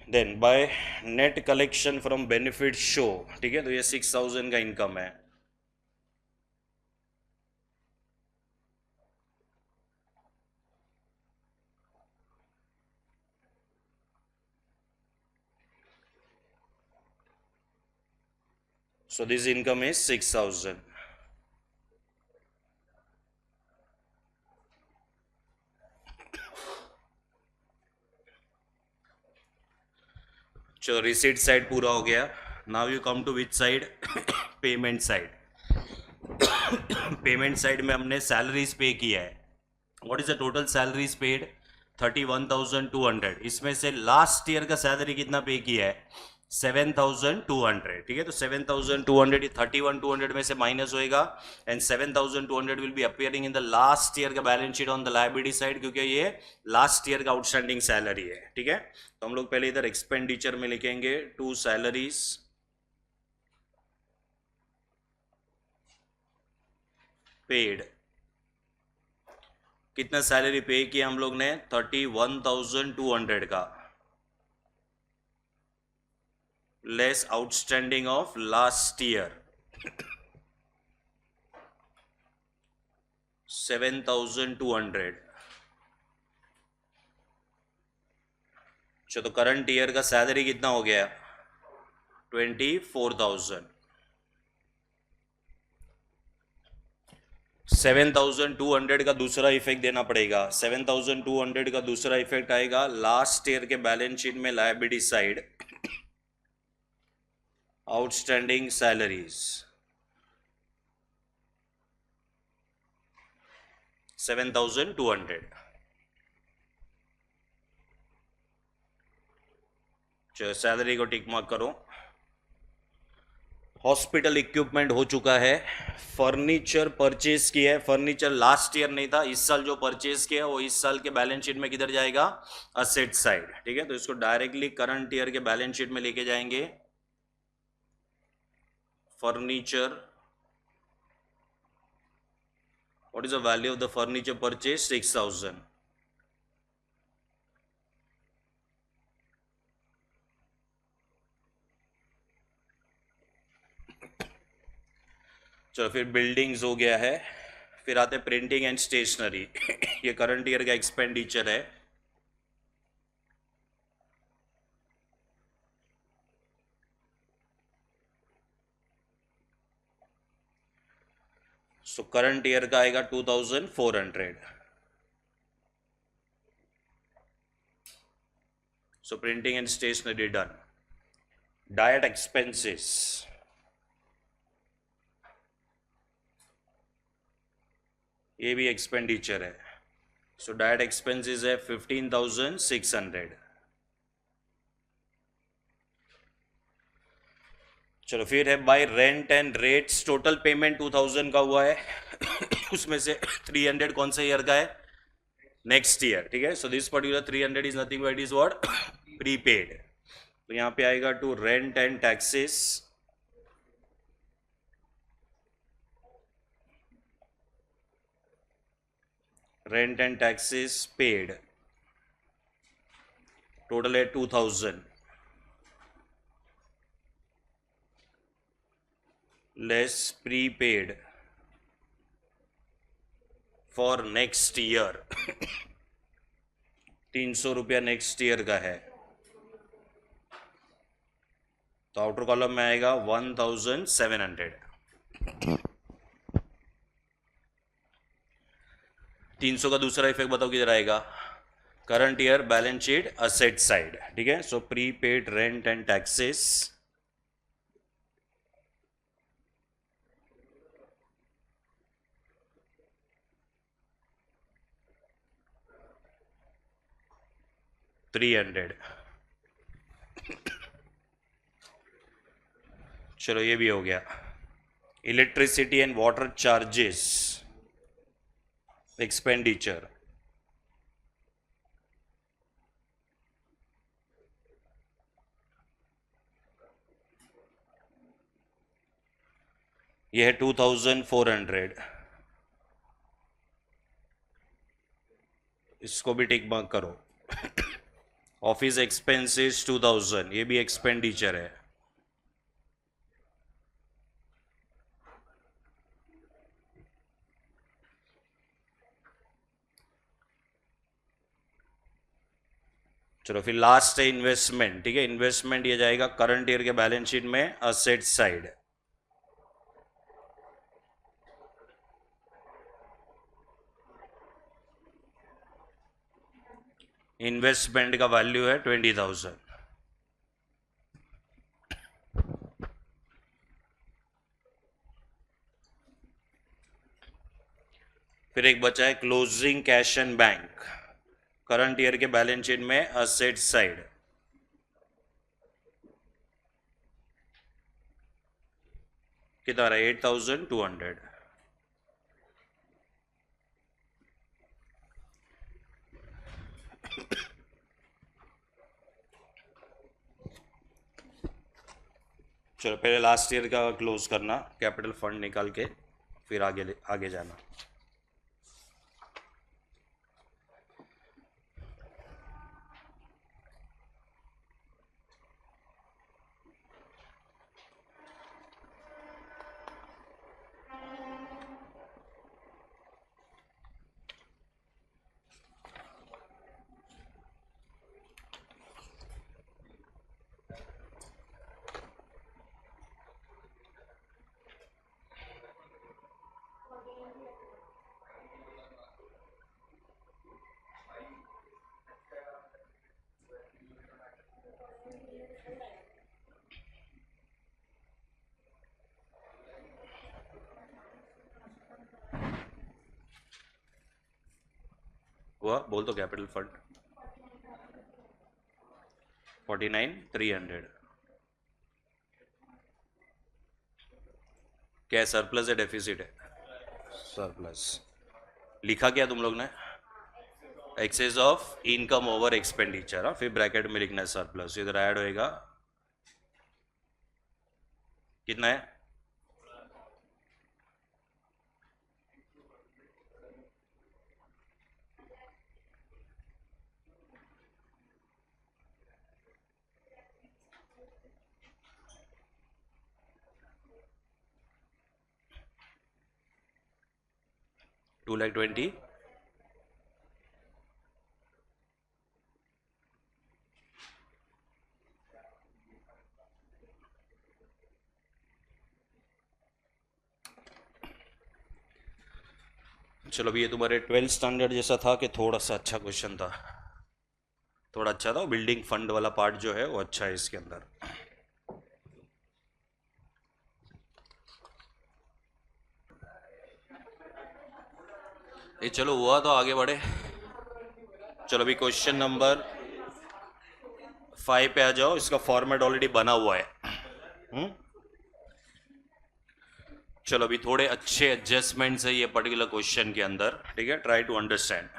Then by net collection from benefit show, ठीक है, तो ये 6,000 का इनकम है। So this income is 6,000. चलो रिसीट साइड पूरा हो गया। Now you come to which side? Payment side. Payment side में हमने सैलरीज पे किया है। What is the total salaries paid? 31,200। इसमें से लास्ट ईयर का सैलरी कितना पे किया है? 7,200, ठीक है। तो 7,200 31,200 में से माइनस होएगा and 7,200 will be appearing in the last year का balance sheet on the liability side, क्योंकि ये लास्ट ईयर का आउटस्टैंडिंग सैलरी है, ठीक है। तो हम लोग पहले इधर एक्सपेंडिचर में लिखेंगे टू सैलरीज पेड। कितना सैलरी पे किया हम लोग ने? 31,200 का, less outstanding of last year 7,200। चलो तो करंट ईयर का सैलरी कितना हो गया? 24,000। 7,200 का दूसरा इफेक्ट देना पड़ेगा। 7,200 का दूसरा इफेक्ट आएगा लास्ट ईयर के बैलेंस शीट में लायबिलिटी साइड, आउटस्टैंडिंग सैलरीज 7,200। चलो सैलरी को टिक मार्क करो। हॉस्पिटल इक्विपमेंट हो चुका है। फर्नीचर परचेज किया है। फर्नीचर लास्ट ईयर नहीं था, इस साल जो परचेज किया वो इस साल के बैलेंस शीट में किधर जाएगा? असेट साइड, ठीक है। तो इसको डायरेक्टली करंट ईयर के बैलेंस शीट में लेके जाएंगे। Furniture, what is the value of the furniture purchase? 6,000। चलो फिर बिल्डिंग्स हो गया है। फिर आते प्रिंटिंग एंड स्टेशनरी। ये करंट ईयर का एक्सपेंडिचर है। सो करंट ईयर का आएगा 2,400। So printing and stationery done. Diet expenses, ये भी एक्सपेंडिचर है। सो डाइट एक्सपेंसेस है 15,600। चलो फिर है bye rent and rates. Total payment 2,000 का हुआ है। उसमें से 300 कौन से ईयर का है? नेक्स्ट ईयर, ठीक है। So this particular 300 is nothing but is what? Prepaid. तो यहां पे आएगा to rent and taxes, rent and taxes paid, total है 2,000 less prepaid for next year. 300 रुपया नेक्स्ट ईयर का है। तो आउटर कॉलम में आएगा 1,700। 300 का दूसरा इफेक्ट बताओ किधर आएगा? Current year balance sheet asset side, ठीक है। So prepaid rent and taxes, $300। चलो ये भी हो गया। Electricity and water charges expenditure, ये है 2400, इसको भी टिक मार्क करो। ऑफिस एक्सपेंसेस 2000, ये भी एक्सपेंडिचर है। चलो फिर लास्ट है इन्वेस्टमेंट, ठीक है। इन्वेस्टमेंट ये जाएगा करंट ईयर के बैलेंस शीट में असेट साइड। इन्वेस्टमेंट का वैल्यू है 20,000। फिर एक बचा है closing cash and bank, current year के बैलेंस शीट में असेट साइड। कितना रहा? 8,200। चलो पहले लास्ट ईयर का क्लोज करना, कैपिटल फंड निकाल के फिर आगे आगे जाना। हुआ? बोल तो कैपिटल फंड 49,300। क्या है, सरप्लस है डेफिसिट है? सरप्लस। लिखा क्या तुम लोग ने? Excess of income over expenditure, फिर ब्रैकेट में लिखना है सरप्लस। इधर ऐड होएगा, कितना है? टू लैख 20। चलो अभी ये तुम्हारे 12th स्टैंडर्ड जैसा था कि थोड़ा सा अच्छा क्वेश्चन था? थोड़ा अच्छा था। बिल्डिंग फंड वाला पार्ट जो है वो अच्छा है इसके अंदर। ये चलो हुआ तो आगे बढ़े। चलो अभी क्वेश्चन नंबर 5 पे आ जाओ। इसका फॉर्मेट ऑलरेडी बना हुआ है। चलो अभी थोड़े अच्छे एडजस्टमेंट्स है ये पर्टिकुलर क्वेश्चन के अंदर, ठीक है। Try to understand.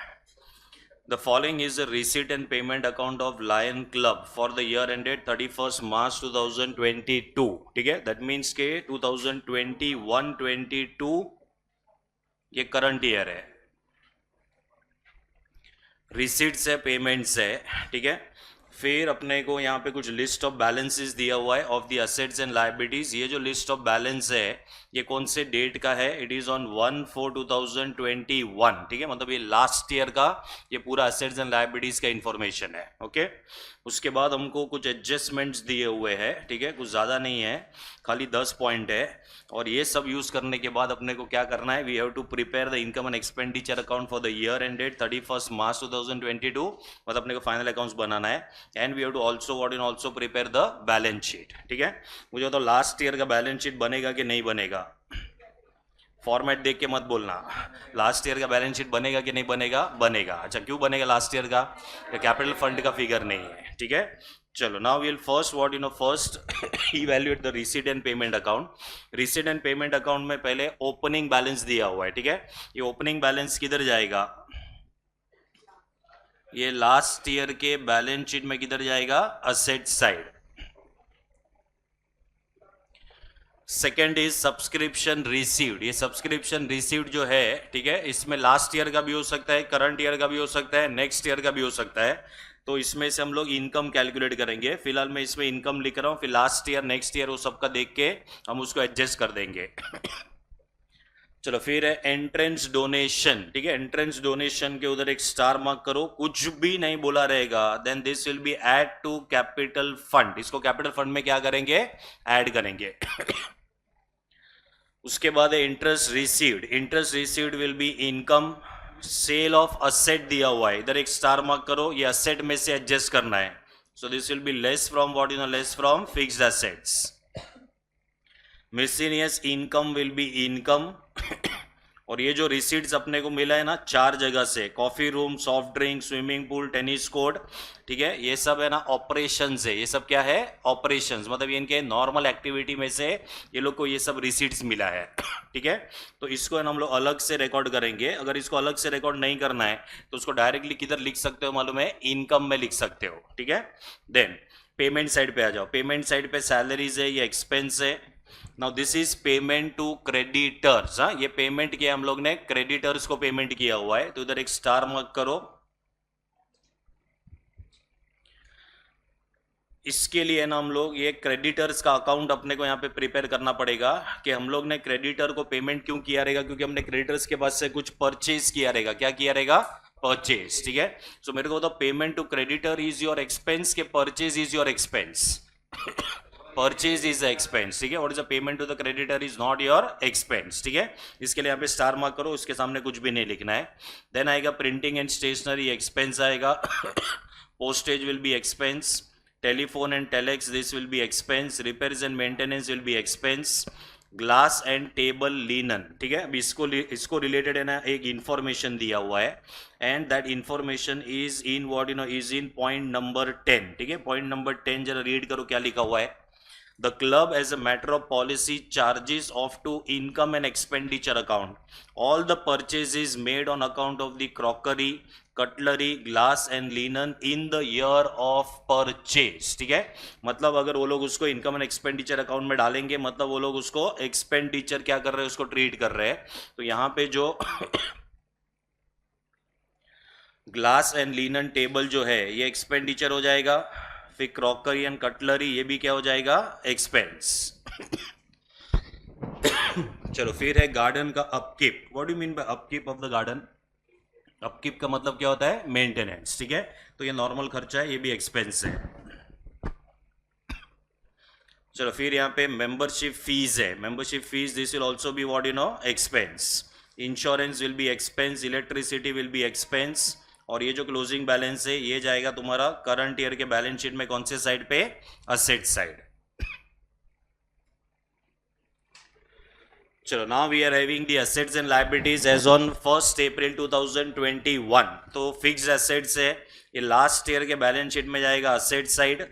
The following is the receipt and payment account of Lion Club for the year ended 31 March 2022, ठीक है। दैट मीन्स के 2021-22 ये करंट ईयर है। रिसीट्स है, पेमेंट्स है, ठीक है। फिर अपने को यहाँ पे कुछ लिस्ट ऑफ बैलेंसेस दिया हुआ है of the assets and liabilities. ये जो लिस्ट ऑफ बैलेंस है ये कौन से डेट का है? इट इज ऑन 1/4/2021, ठीक है। मतलब ये लास्ट ईयर का ये पूरा असेट्स एंड लायबिलिटीज का इंफॉर्मेशन है, ओके। उसके बाद हमको कुछ एडजस्टमेंट्स दिए हुए हैं, ठीक है। कुछ ज़्यादा नहीं है, खाली 10 पॉइंट है। और ये सब यूज़ करने के बाद अपने को क्या करना है? We have to prepare the income and expenditure account for the year ended 31 March 2022। मतलब अपने को फाइनल अकाउंट्स बनाना है। And we have to also prepare the balance sheet, ठीक है। मुझे तो लास्ट ईयर का बैलेंस शीट बनेगा कि नहीं बनेगा? फॉर्मेट देख के मत बोलना। लास्ट ईयर का बैलेंस शीट बनेगा कि नहीं बनेगा? बनेगा। अच्छा, क्यों बनेगा लास्ट ईयर का? कैपिटल फंड का फिगर नहीं है, ठीक है। चलो now will first evaluate the receipt and payment account. Receipt and payment account में पहले ओपनिंग बैलेंस दिया हुआ है, ठीक है. ये ओपनिंग बैलेंस किधर जाएगा? ये लास्ट ईयर के बैलेंस शीट में किधर जाएगा? Asset side. Second is subscription received. ये सब्सक्रिप्शन रिसीव्ड जो है, ठीक है, इसमें लास्ट ईयर का भी हो सकता है, करंट ईयर का भी हो सकता है, नेक्स्ट ईयर का भी हो सकता है. तो इसमें से हम लोग इनकम कैलकुलेट करेंगे. फिलहाल मैं इसमें इनकम लिख रहा हूं, फिर लास्ट ईयर नेक्स्ट ईयर वो सबका देख के हम उसको एडजस्ट कर देंगे. चलो फिर है एंट्रेंस डोनेशन, ठीक है. एंट्रेंस डोनेशन के उधर एक स्टार मार्क करो. कुछ भी नहीं बोला रहेगा, then this will be add to capital fund. इसको कैपिटल फंड में क्या करेंगे? ऐड करेंगे. उसके बाद है interest received. Interest received will be income. Sale of asset दिया हुआ है, इधर एक स्टार मार्क करो. ये असेट में से एडजस्ट करना है. So this will be less from what less from fixed assets. Miscellaneous income will be income. और ये जो रिसीट्स अपने को मिला है ना 4 जगह से, coffee room, soft drink, swimming pool, tennis court, ठीक है, ये सब है ना ऑपरेशंस है. ये सब क्या है? ऑपरेशंस. मतलब ये इनके नॉर्मल एक्टिविटी में से ये लोग को ये सब रिसीट्स मिला है. ठीक है, तो इसको है ना हम लोग अलग से रिकॉर्ड करेंगे. अगर इसको अलग से रिकॉर्ड नहीं करना है तो उसको डायरेक्टली किधर लिख सकते हो मालूम है? इनकम में लिख सकते हो. ठीक है, देन पेमेंट साइड पे आ जाओ. पेमेंट साइड पे सैलरीज है, ये एक्सपेंस है. Now this is payment to creditors. हाँ, ये पेमेंट किया हम लोग ने, क्रेडिटर्स को पेमेंट किया हुआ है, तो इधर एक स्टार मार्क करो. इसके लिए ना हम लोग ये क्रेडिटर्स का अकाउंट अपने को यहाँ पे प्रिपेयर करना पड़ेगा कि हम लोग ने क्रेडिटर को पेमेंट क्यों किया रहेगा, क्योंकि हमने क्रेडिटर्स के पास से कुछ परचेज किया रहेगा. क्या किया रहेगा? परचेज. ठीक है, सो मेरे को तो payment to creditor is your expense के purchase is your expense. Purchase is expense. ठीक है, what is the payment to the creditor is not your expense. ठीक है, इसके लिए यहाँ पे स्टार मार्क करो, उसके सामने कुछ भी नहीं लिखना है. देन आएगा प्रिंटिंग एंड स्टेशनरी, एक्सपेंस आएगा. Postage will be expense. Telephone and telex, this will be expense. Repairs and maintenance will be expense. Glass and table linen. ठीक है, अभी इसको रिलेटेड है ना एक इंफॉर्मेशन दिया हुआ है, and that information is in what is in point number 10. ठीक है, पॉइंट नंबर 10 जरा रीड करो क्या लिखा हुआ है. The club, as a matter of policy, charges off to income and expenditure account all the purchases made on account of the crockery, cutlery, glass and linen in the year of purchase. ठीक है, मतलब अगर वो लोग उसको income and expenditure account में डालेंगे, मतलब वो लोग उसको एक्सपेंडिचर क्या कर रहे हैं? उसको ट्रीट कर रहे हैं. तो यहाँ पे जो ग्लास एंड लिनन टेबल जो है ये एक्सपेंडिचर हो जाएगा. फिर क्रॉकरी एंड कटलरी ये भी क्या हो जाएगा? एक्सपेंस. चलो फिर है गार्डन का upkeep. What do mean bye upkeep of the garden? Upkeep का मतलब क्या होता है? मेंटेनेंस. ठीक है, तो ये नॉर्मल खर्चा है, ये भी एक्सपेंस है. चलो फिर यहाँ पे मेंबरशिप फीस है. Membership fees, this will also be what expense. Insurance will be expense. Electricity will be expense. और ये जो क्लोजिंग बैलेंस है ये जाएगा तुम्हारा करंट ईयर के बैलेंस शीट में. कौन से साइड पे? Asset side. चलो now we are having the assets and liabilities as on 1 April 2021. तो फिक्स्ड एसेट्स है, ये लास्ट ईयर के बैलेंस शीट में जाएगा असेट साइड.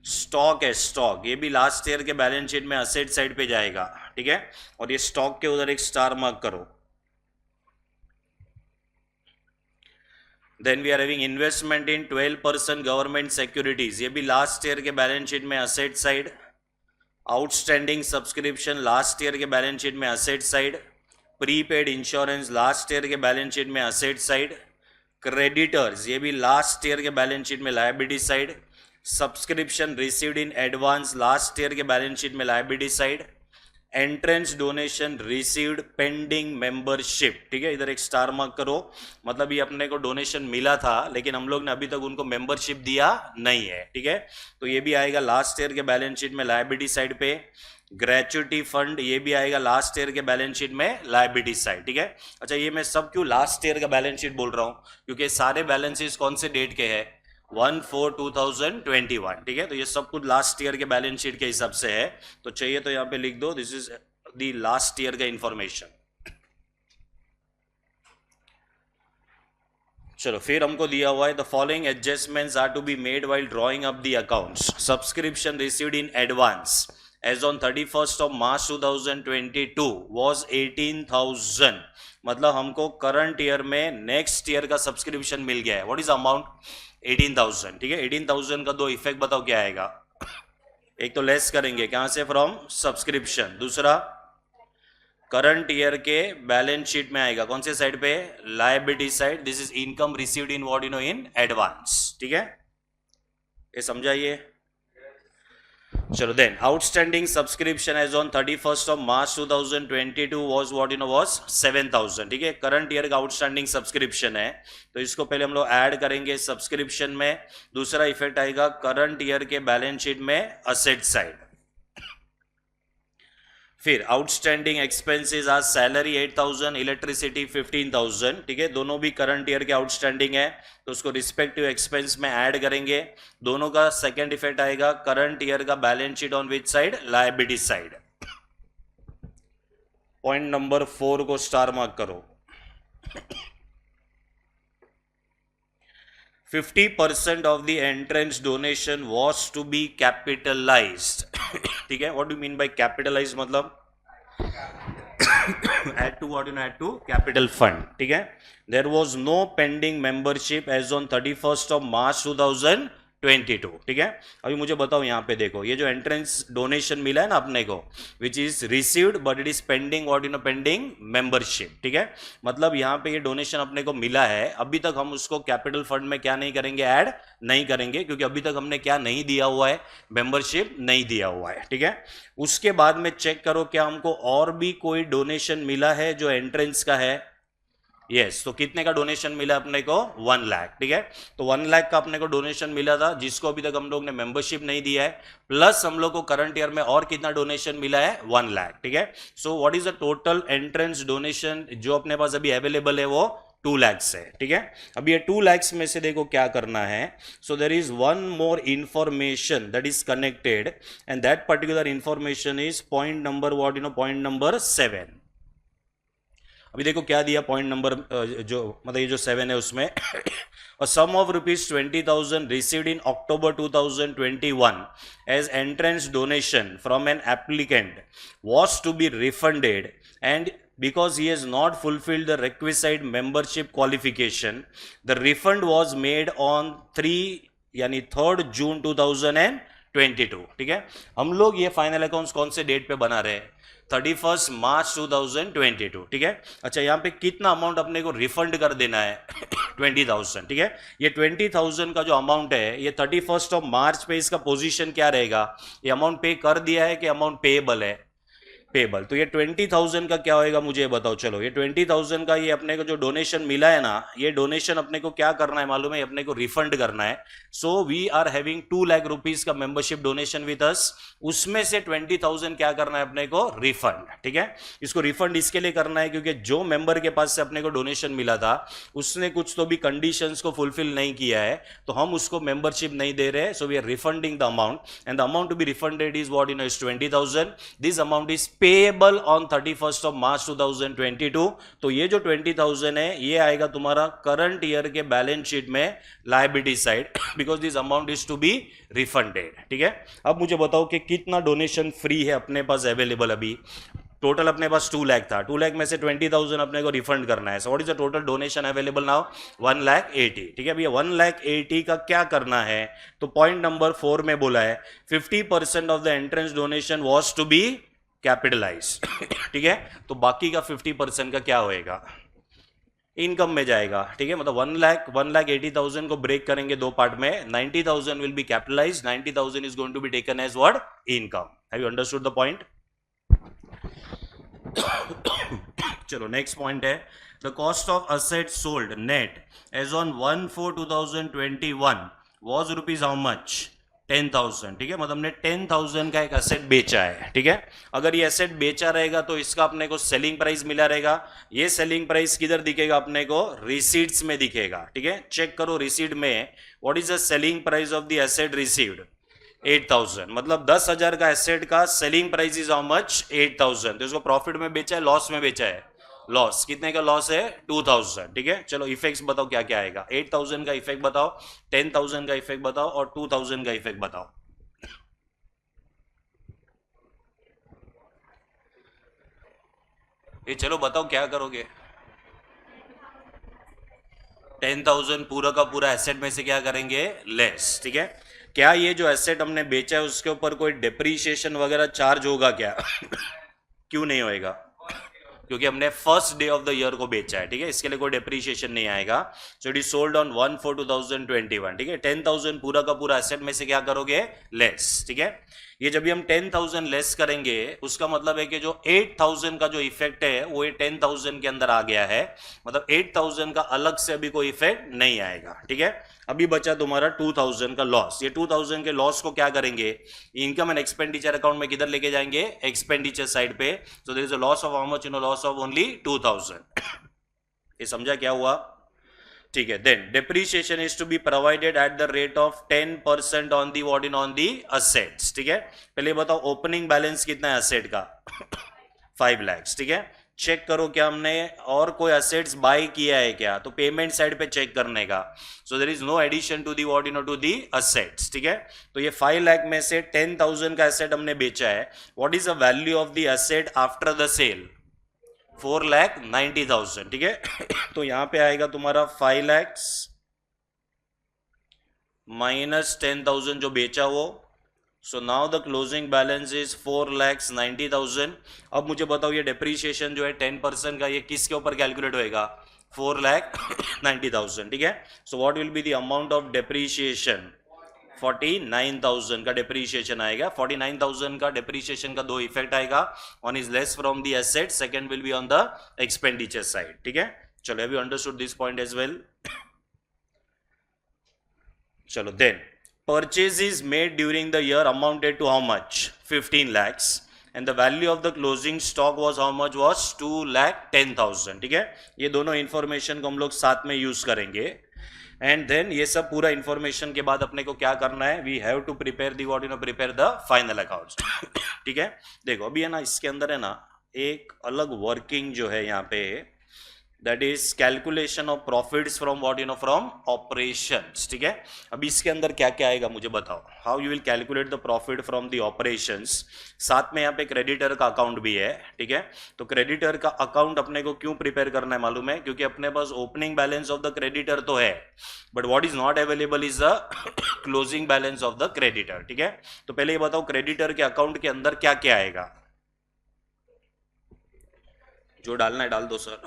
स्टॉक है, स्टॉक ये भी लास्ट ईयर के बैलेंस शीट में असेट साइड पे जाएगा. ठीक है, और ये स्टॉक के उधर एक स्टार मार्क करो. Then we are having investment in 12% government securities, ये भी लास्ट ईयर के बैलेंस शीट में asset side. Outstanding subscription last year के बैलेंस शीट में asset side. Prepaid insurance last year के बैलेंस शीट में असेट साइड. क्रेडिटर्स ये भी लास्ट ईयर के बैलेंस शीट में liability side. Subscription received in advance last year के balance sheet में liability side. Entrance donation received pending membership. ठीक है, इधर एक स्टार मार्क करो. मतलब ये अपने को डोनेशन मिला था लेकिन हम लोग ने अभी तक उनको मेंबरशिप दिया नहीं है. ठीक है, तो ये भी आएगा लास्ट ईयर के बैलेंस शीट में लायबिलिटी साइड पे. ग्रेचुइटी फंड ये भी आएगा लास्ट ईयर के बैलेंस शीट में लायबिलिटी साइड. ठीक है, अच्छा ये मैं सब क्यों लास्ट ईयर का बैलेंस शीट बोल रहा हूँ? क्योंकि सारे बैलेंसेस कौन से डेट के हैं? 1/4/2021. ठीक है, तो ये सब कुछ लास्ट ईयर के बैलेंस शीट के हिसाब से है. तो चाहिए तो यहाँ पे लिख दो, this is the last year का इंफॉर्मेशन. चलो फिर हमको दिया हुआ है the following adjustments are to be made while drawing up the accounts subscription received in advance as on 31st of March 2022 was 18,000 मतलब हमको करंट ईयर में नेक्स्ट ईयर का सब्सक्रिप्शन मिल गया है व्हाट इज अमाउंट 18,000 ठीक है 18,000 का दो इफेक्ट बताओ क्या आएगा एक तो लेस करेंगे कहां से फ्रॉम सब्सक्रिप्शन दूसरा करंट ईयर के बैलेंस शीट में आएगा कौन से साइड पे liability side this is income received in what you know in advance ठीक है ये समझाइए चलो देन outstanding subscription as on 31st of March 2022 was what you know was 7,000 ठीक है करंट ईयर का आउटस्टैंडिंग सब्सक्रिप्शन है तो इसको पहले हम लोग ऐड करेंगे सब्सक्रिप्शन में दूसरा इफेक्ट आएगा करंट ईयर के बैलेंस शीट में असेट साइड फिर आउटस्टैंडिंग एक्सपेंसेस आज सैलरी 8,000 इलेक्ट्रिसिटी 15,000 ठीक है दोनों भी करंट ईयर के आउटस्टैंडिंग है तो उसको रिस्पेक्टिव एक्सपेंस में ऐड करेंगे दोनों का सेकंड इफेक्ट आएगा करंट ईयर का balance sheet on which side liability side point number 4 को स्टार मार्क करो 50% of the entrance donation was to be capitalized ठीक है what do you mean by capitalized मतलब add to what you know add to capital fund ठीक है there was no pending membership as on 31st of March 2022 ठीक है अभी मुझे बताओ यहाँ पे देखो ये जो एंट्रेंस डोनेशन मिला है ना अपने को which is received but it is pending what you no pending membership ठीक है मतलब यहाँ पे ये डोनेशन अपने को मिला है अभी तक हम उसको कैपिटल फंड में क्या नहीं करेंगे ऐड नहीं करेंगे क्योंकि अभी तक हमने क्या नहीं दिया हुआ है मेंबरशिप नहीं दिया हुआ है ठीक है उसके बाद में चेक करो क्या हमको और भी कोई डोनेशन मिला है जो एंट्रेंस का है यस तो कितने का डोनेशन मिला अपने को 1 लाख ठीक है तो 1 लाख का अपने को डोनेशन मिला था जिसको अभी तक हम लोग ने मेंबरशिप नहीं दिया है प्लस हम लोग को करंट ईयर में और कितना डोनेशन मिला है 1 लाख ठीक है so what is the total entrance donation जो अपने पास अभी अवेलेबल है वो 2 lakhs है ठीक है अब ये 2 lakhs में से देखो क्या करना है so there is one more information that is connected and that particular information is point number what you know point number 7 अभी देखो क्या दिया पॉइंट नंबर जो मतलब ये जो 7 है उसमें a sum of rupees 20,000 received in October 2021 as entrance donation from an applicant was to be refunded and because he has not fulfilled the requisite membership qualification the refund was made on 3rd June 2022 ठीक है हम लोग ये final accounts कौन से date पे बना रहे हैं 31st March 2022 ठीक है अच्छा यहाँ पे कितना अमाउंट अपने को रिफंड कर देना है 20,000 ठीक है ये 20,000 का जो अमाउंट है ये 31st of March पे इसका पोजीशन क्या रहेगा ये अमाउंट पे कर दिया है कि अमाउंट पेएबल है पेबल तो ये 20,000 का क्या होएगा मुझे बताओ चलो ये 20,000 का ये अपने को जो डोनेशन मिला है ना ये डोनेशन अपने को क्या करना है मालूम है अपने को रिफंड करना है so we are having 2 lakh rupees का मेंबरशिप डोनेशन विद अस उसमें से 20,000 क्या करना है अपने को रिफंड ठीक है इसको रिफंड इसके लिए करना है क्योंकि जो मेंबर के पास से अपने को डोनेशन मिला था उसने कुछ तो भी कंडीशंस को फुलफिल नहीं किया है तो हम उसको मेंबरशिप नहीं दे रहे so we are refunding the amount and the amount to be refunded is what you know is 20,000 this amount is payable on 31st of March 2022 तो ये जो 20,000 है ये आएगा तुम्हारा करंट ईयर के बैलेंस शीट में liability side because this amount is to be refunded ठीक है अब मुझे बताओ कि कितना डोनेशन फ्री है अपने पास अवेलेबल अभी टोटल अपने पास 2 लाख था 2 लाख में से 20,000 अपने को रिफंड करना है so what is the total donation available now 1,80,000 ठीक है भैया 1,80,000 का क्या करना है तो पॉइंट नंबर 4 में बोला है 50% of the entrance donation was to be capitalise ठीक है तो बाकी का 50% का क्या होएगा इनकम में जाएगा ठीक है मतलब 1,80,000 को ब्रेक करेंगे दो पार्ट में 90,000 will be capitalise 90,000 is going to be taken as what income have you understood the point चलो नेक्स्ट पॉइंट है the cost of asset sold net as on 1/4/2021 was rupees how much 10,000 ठीक है मतलब हमने 10,000 का एक asset बेचा है ठीक है अगर ये एसेट बेचा रहेगा तो इसका अपने को सेलिंग प्राइस मिला रहेगा ये सेलिंग प्राइस किधर दिखेगा अपने को रिसीट्स में दिखेगा ठीक है चेक करो रिसीट में what is the selling price of the asset received 8,000 मतलब 10,000 का एसेट का selling price is how much 8,000 तो इसको प्रॉफिट में बेचा है लॉस में बेचा है लॉस, कितने का लॉस है? 2000, ठीक है। चलो इफेक्ट्स बताओ क्या क्या आएगा। 8000 का इफेक्ट बताओ, 10,000 का इफेक्ट बताओ और 2000 का इफेक्ट बताओ। ये चलो बताओ क्या करोगे। 10,000 पूरा का पूरा एसेट में से क्या करेंगे? लेस, ठीक है। क्या ये जो एसेट हमने बेचा है उसके ऊपर कोई डिप्रीशिएशन वगैरह चार्ज होगा क्या? क्यों नहीं होएगा? क्योंकि हमने first day of the year को बेचा है, ठीक है, इसके लिए कोई डेप्रीशिएशन नहीं आएगा। सो इट इज सोल्ड ऑन 1/4/2021, ठीक है। 10,000 पूरा का पूरा एसेट में से क्या करोगे? लेस, ठीक है। ये जब भी हम 10,000 लेस करेंगे उसका मतलब है कि जो 8,000 का जो इफेक्ट है वो ये 10,000 के अंदर आ गया है, मतलब 8,000 का अलग से अभी कोई इफेक्ट नहीं आएगा, ठीक है। अभी बचा तुम्हारा 2,000 का लॉस। ये 2,000 के लॉस को क्या करेंगे? इनकम एंड एक्सपेंडिचर अकाउंट में किधर लेके जाएंगे? एक्सपेंडिचर साइड पे। So there is a loss of how much? Loss of only 2,000। ये समझा क्या हुआ? ठीक है। Then depreciation is to be provided at the rate of 10% on the what in on the assets, ठीक है। पहले बताओ ओपनिंग बैलेंस कितना है असेट का? 5 lakhs, ठीक है। चेक करो क्या हमने और कोई असेट्स बाय किया है क्या, तो पेमेंट साइड पे चेक करने का। So there is no addition to the what in to the assets, ठीक है। तो ये 5 लाख में से 10,000 का एसेट हमने बेचा है। What is the value of the asset after the sale? 4,90,000, ठीक है। तो यहां पे आएगा तुम्हारा 5 lakhs माइनस 10,000 जो बेचा वो। So now the closing balance is 4,90,000। अब मुझे बताओ ये डेप्रीशिएशन जो है 10% का, ये किसके ऊपर कैलकुलेट होएगा? 4,90,000, ठीक है। So what will be the amount of depreciation? 49,000 का डेप्रीशिएशन आएगा। 49,000 का डेप्रीशिएशन का दो इफेक्ट आएगा, one is less from the asset, second will be on the expenditure side, ठीक है। चलो have you understood this point as well? चलो then purchases made during the year amounted to how much? 15 lakhs and the value of the closing stock was how much? Was 2,10,000, ठीक है। ये दोनों information को हम लोग साथ में यूज करेंगे। एंड देन ये सब पूरा इंफॉर्मेशन के बाद अपने को क्या करना है? We have to prepare the what prepare the final accounts. ठीक है। देखो अभी है ना, इसके अंदर है ना एक अलग वर्किंग जो है यहाँ पे, that is calculation of profits from what from operations, ठीक है। अभी इसके अंदर क्या क्या आएगा मुझे बताओ। How you will calculate the profit from the operations. साथ में यहाँ पे क्रेडिटर का अकाउंट भी है, ठीक है। तो क्रेडिटर का अकाउंट अपने को क्यों प्रिपेयर करना है मालूम है? क्योंकि अपने पास opening balance of the creditor तो है, but what is not available is the closing balance of the creditor, ठीक है। तो पहले ये बताओ क्रेडिटर के अकाउंट के अंदर क्या क्या आएगा? जो डालना है डाल दो सर।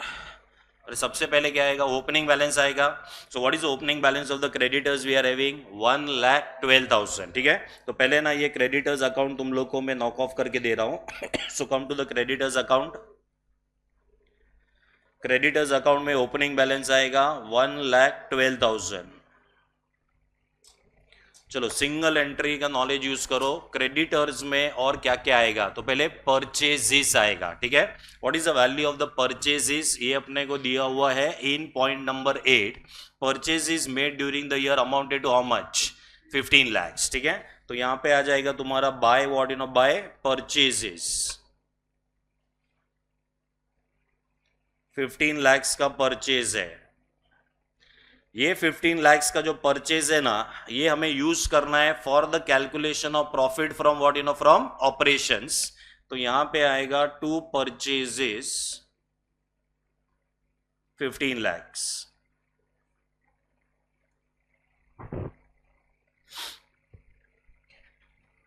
और सबसे पहले क्या आएगा? ओपनिंग बैलेंस आएगा। So what is opening balance of the creditors we are having? 1,12,000, ठीक है। तो पहले ना ये क्रेडिटर्स अकाउंट तुम लोग को मैं नॉक ऑफ करके दे रहा हूं। So come to the creditors account. Creditors account में ओपनिंग बैलेंस आएगा 1,12,000। चलो सिंगल एंट्री का नॉलेज यूज करो। क्रेडिटर्स में और क्या क्या आएगा? तो पहले परचेजेस आएगा, ठीक है। What is the value of the purchases? ये अपने को दिया हुआ है in point number 8। Purchases made during the year amounted to how much? 15 lakhs, ठीक है। तो यहां पे आ जाएगा तुम्हारा by what by purchases. 15 lakhs का परचेज है। ये 15 lakhs का जो परचेज है ना, ये हमें यूज करना है for the calculation of profit from what from operations. तो यहां पे आएगा टू परचेजेस 15 lakhs।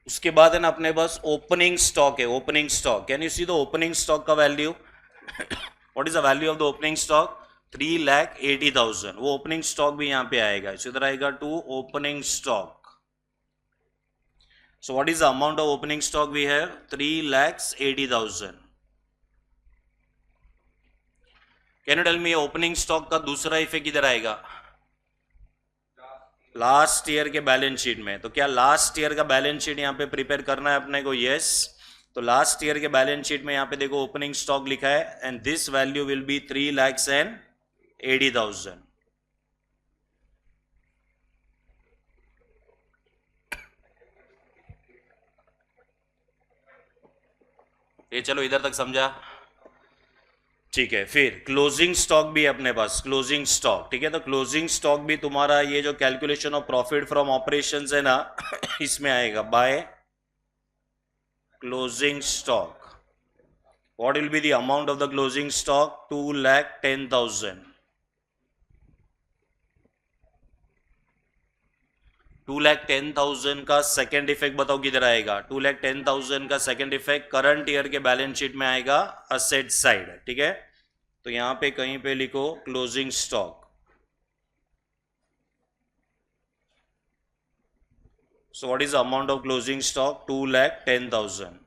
उसके बाद है ना अपने पास ओपनिंग स्टॉक है। Opening stock, can you see the opening stock का value? What is the value of the opening stock? 3,80,000। वो ओपनिंग स्टॉक भी यहां पे आएगा, इधर आएगा to opening stock. So what is the amount of opening stock we have? 3,80,000. Can you tell me opening stock का दूसरा इफेक्ट किधर आएगा? लास्ट ईयर के बैलेंस शीट में। तो क्या लास्ट ईयर का बैलेंस शीट यहाँ पे प्रिपेयर करना है अपने को? यस। तो लास्ट ईयर के बैलेंस शीट में यहाँ पे देखो ओपनिंग स्टॉक लिखा है and this value will be 3,80,000। ये चलो इधर तक समझा? ठीक है, फिर क्लोजिंग स्टॉक भी है अपने पास, क्लोजिंग स्टॉक, ठीक है। तो क्लोजिंग स्टॉक भी तुम्हारा ये जो calculation of profit from operations है ना इसमें आएगा by closing stock. What will be the amount of the closing stock? 2,10,000। 2,10,000 का सेकेंड इफेक्ट बताओ किधर आएगा? 2,10,000 का सेकेंड इफेक्ट करंट ईयर के बैलेंस शीट में आएगा असेट साइड, ठीक है। तो यहां पे कहीं पे लिखो closing stock. So what is the amount of closing stock? 2,10,000।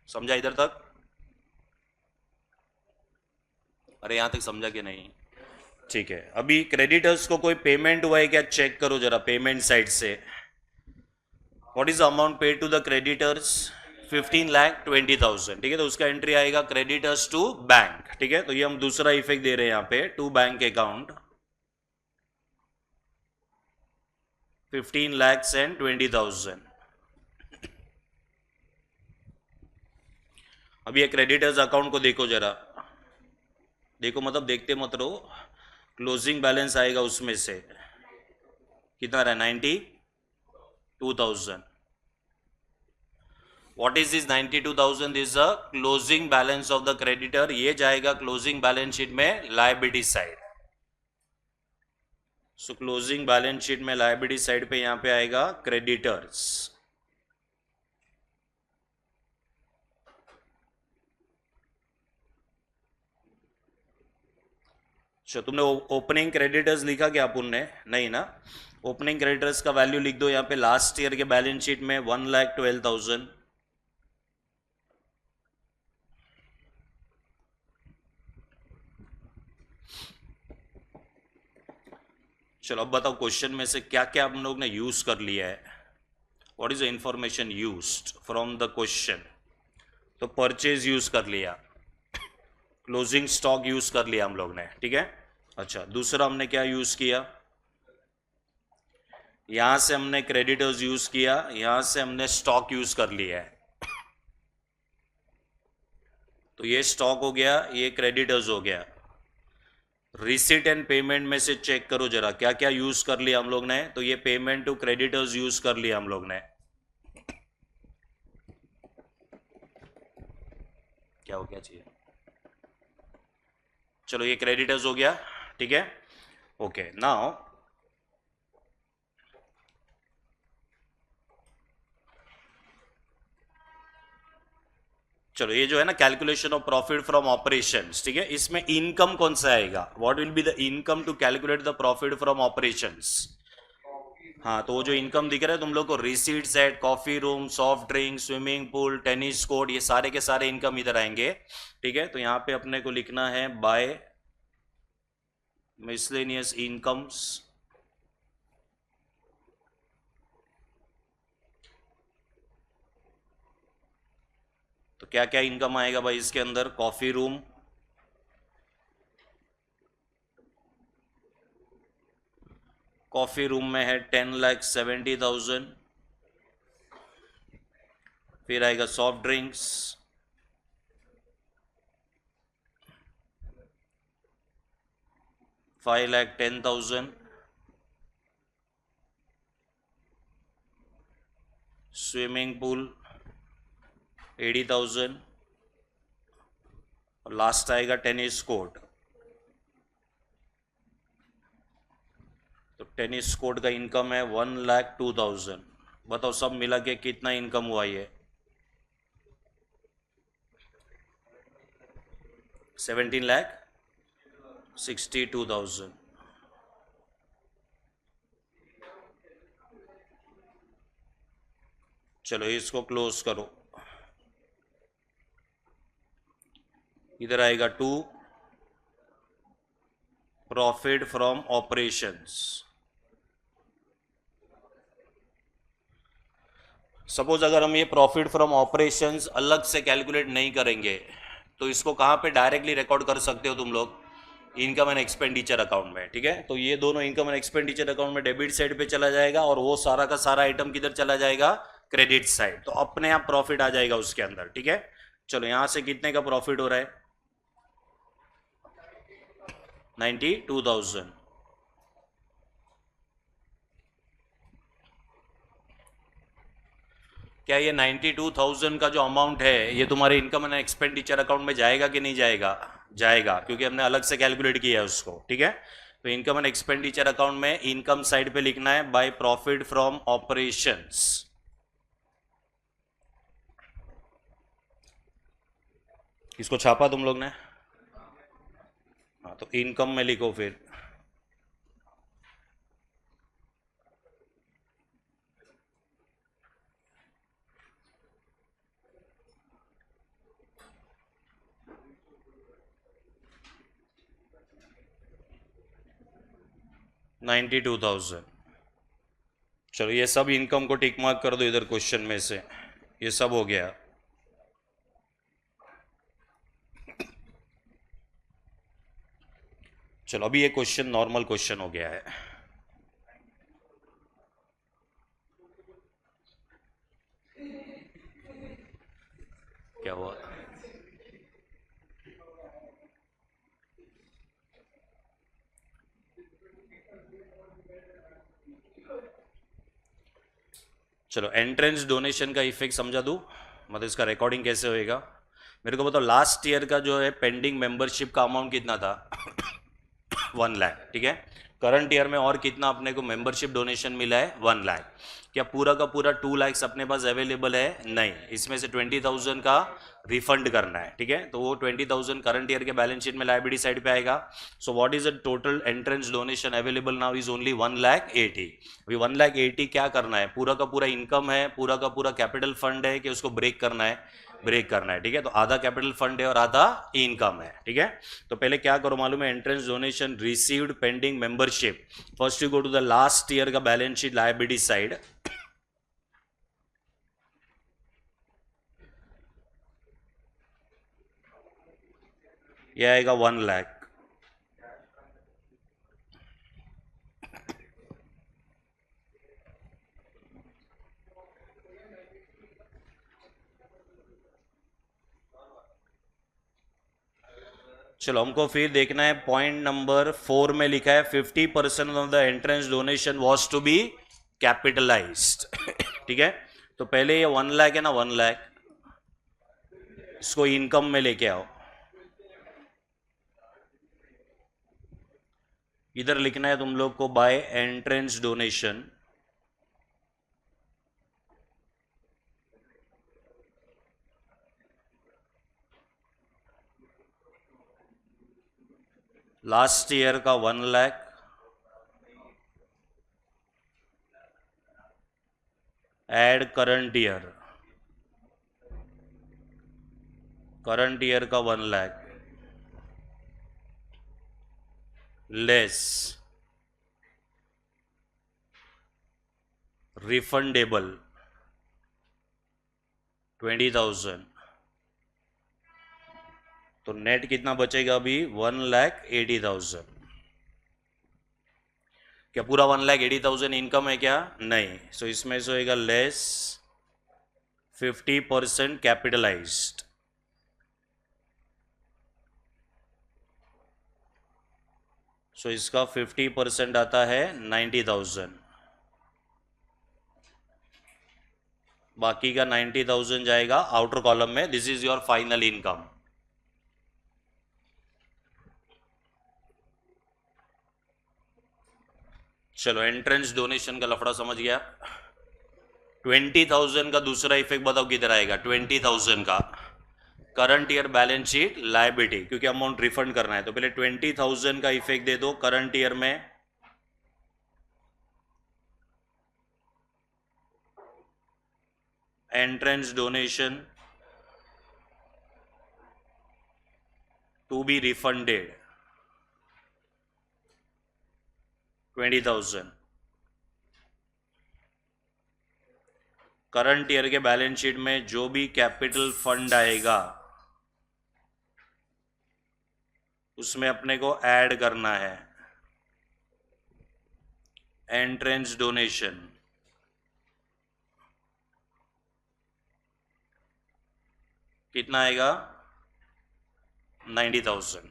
समझा इधर तक? अरे यहां तक समझा कि नहीं? ठीक है, अभी क्रेडिटर्स को कोई पेमेंट हुआ है क्या चेक करो जरा पेमेंट साइड से। What is the amount paid to the creditors? 15,20,000, ठीक है। तो उसका एंट्री आएगा क्रेडिटर्स टू बैंक, ठीक है। तो ये हम दूसरा इफेक्ट दे रहे हैं यहाँ पे, टू बैंक अकाउंट 15,20,000। अब ये क्रेडिटर्स अकाउंट को देखो जरा, देखो मतलब देखते मत रहो। क्लोजिंग बैलेंस आएगा उसमें से कितना रहा? 92,000। What is this 92,000? This is a closing balance of the creditor. ये जाएगा क्लोजिंग बैलेंस शीट में लायबिलिटी साइड। सो क्लोजिंग बैलेंस शीट में लायबिलिटी साइड पे यहां पे आएगा क्रेडिटर्स। अच्छा, तुमने ओपनिंग क्रेडिटर्स लिखा क्या अपन ने? नहीं ना। ओपनिंग क्रेडिटर्स का वैल्यू लिख दो यहाँ पे लास्ट ईयर के बैलेंस शीट में 1,12,000। चलो अब बताओ क्वेश्चन में से क्या क्या हम लोग ने यूज कर लिया है। What is the information used from the question? तो परचेज यूज कर लिया, क्लोजिंग स्टॉक यूज कर लिया हम लोग ने, ठीक है। अच्छा, दूसरा हमने क्या यूज किया? यहां से हमने क्रेडिटर्स यूज किया, यहां से हमने स्टॉक यूज कर लिया है। तो ये स्टॉक हो गया, ये क्रेडिटर्स हो गया। रिसीट एंड पेमेंट में से चेक करो जरा क्या क्या यूज कर लिया हम लोग ने। तो ये पेमेंट टू क्रेडिटर्स यूज कर लिया हम लोग ने। क्या हो गया चाहिए? चलो ये क्रेडिटर्स हो गया, ठीक है। ओके, नाउ चलो ये जो है ना calculation of profit from operations, ठीक है। इसमें इनकम कौन सा आएगा? What will be the income to calculate the profit from operations? हाँ, तो वो जो इनकम दिख रहा है तुम लोग को, receipts at coffee room, soft drink, swimming pool, tennis court, ये सारे के सारे इनकम इधर आएंगे, ठीक है। तो यहाँ पे अपने को लिखना है बाय मिसलेनियस इनकम्स। तो क्या क्या इनकम आएगा भाई इसके अंदर? कॉफी रूम, कॉफी रूम में है 10,70,000। फिर आएगा सॉफ्ट ड्रिंक्स, 5,10,000। स्विमिंग पूल 80,000 और लास्ट आएगा टेनिस कोर्ट। तो टेनिस कोर्ट का इनकम है 1,02,000। बताओ सब मिला के कितना इनकम हुआ ये? 17,62,000। चलो इसको क्लोज करो। इधर आएगा 2 प्रॉफिट फ्रॉम ऑपरेशंस। सपोज अगर हम ये प्रॉफिट फ्रॉम ऑपरेशंस अलग से कैलकुलेट नहीं करेंगे तो इसको कहाँ पे डायरेक्टली रिकॉर्ड कर सकते हो तुम लोग? इनकम एंड एक्सपेंडिचर अकाउंट में, ठीक है। तो ये दोनों इनकम एंड एक्सपेंडिचर अकाउंट में डेबिट साइड पे चला जाएगा और वो सारा का सारा आइटम किधर चला जाएगा? Credit side. तो अपने आप प्रॉफिट आ जाएगा उसके अंदर, ठीक है। चलो यहां से कितने का प्रॉफिट हो रहा है? 92,000। क्या ये 92,000 का जो अमाउंट है ये तुम्हारे इनकम एंड एक्सपेंडिचर अकाउंट में जाएगा कि नहीं जाएगा? जाएगा, क्योंकि हमने अलग से कैलकुलेट किया है उसको, ठीक है। तो इनकम एंड एक्सपेंडिचर अकाउंट में इनकम साइड पे लिखना है बाय प्रॉफिट फ्रॉम ऑपरेशंस। इसको छापा तुम लोग ने? हाँ, तो इनकम में लिखो फिर। $92,000। चलो ये सब इनकम को टिक मार्क कर दो इधर क्वेश्चन में से, ये सब हो गया। चलो अभी ये क्वेश्चन नॉर्मल क्वेश्चन हो गया है। क्या हुआ? चलो एंट्रेंस डोनेशन का इफेक्ट समझा दूँ, मतलब इसका रिकॉर्डिंग कैसे होएगा? मेरे को बताओ लास्ट ईयर का जो है पेंडिंग मेंबरशिप का अमाउंट कितना था? 1 लाख, ठीक है। करंट ईयर में और कितना अपने को मेंबरशिप डोनेशन मिला है? 1 लाख। क्या पूरा का पूरा 2 लाख अपने पास अवेलेबल है? नहीं, इसमें से 20,000 का रिफंड करना है, ठीक है। तो वो 20,000 करंट ईयर के बैलेंस शीट में लायबिलिटी साइड पे आएगा। So what is the total entrance donation available now is only 1,80,000। अभी 1,80,000 क्या करना है? पूरा का पूरा इनकम है, पूरा का पूरा कैपिटल फंड है कि उसको ब्रेक करना है? ब्रेक करना है, ठीक है। तो आधा कैपिटल फंड है और आधा इनकम है, ठीक है। तो पहले क्या करो मालूम है? Entrance donation received pending membership, first you go to the last year का बैलेंस शीट लायबिलिटी साइड। ये आएगा 1 लाख। चलो हमको फिर देखना है, पॉइंट नंबर 4 में लिखा है 50% of the entrance donation was to be capitalised. ठीक है। तो पहले ये 1 लाख है ना, 1 लाख इसको इनकम में लेके आओ। इधर लिखना है तुम लोग को by entrance donation. Last year का 1 lakh add current year, current year का 1 लाख लेस रिफंडेबल 20,000। तो नेट कितना बचेगा अभी? 1,80,000। क्या पूरा 1,80,000 इनकम है क्या? नहीं। सो इसमें से होएगा लेस 50% कैपिटलाइज्ड। सो इसका 50% आता है 90,000। बाकी का 90,000 जाएगा आउटर कॉलम में। This is your final income. चलो एंट्रेंस डोनेशन का लफड़ा समझ गया। 20,000 का दूसरा इफेक्ट बताओ किधर आएगा? 20,000 का current year balance sheet liability, क्योंकि अमाउंट रिफंड करना है। तो पहले 20,000 का इफेक्ट दे दो करंट ईयर में। Entrance donation to be refunded 20,000। Current year के बैलेंस शीट में जो भी कैपिटल फंड आएगा उसमें अपने को ऐड करना है एंट्रेंस डोनेशन। कितना आएगा 90,000।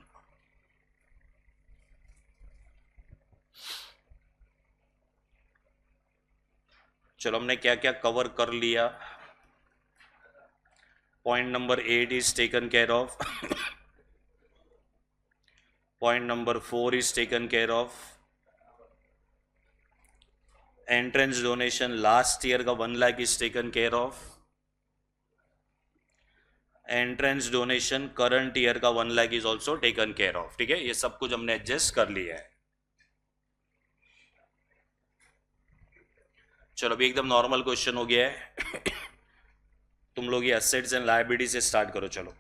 चलो हमने क्या क्या कवर कर लिया। Point number 8 is taken care of. Point number 4 is taken care of. Entrance donation last year का 1 lakh is taken care of. Entrance donation current year का 1 lakh is also taken care of. ठीक है, ये सब कुछ हमने एडजस्ट कर लिया है। चलो अभी एकदम नॉर्मल क्वेश्चन हो गया है। तुम लोग ये एसेट्स एंड लायबिलिटी से स्टार्ट करो। चलो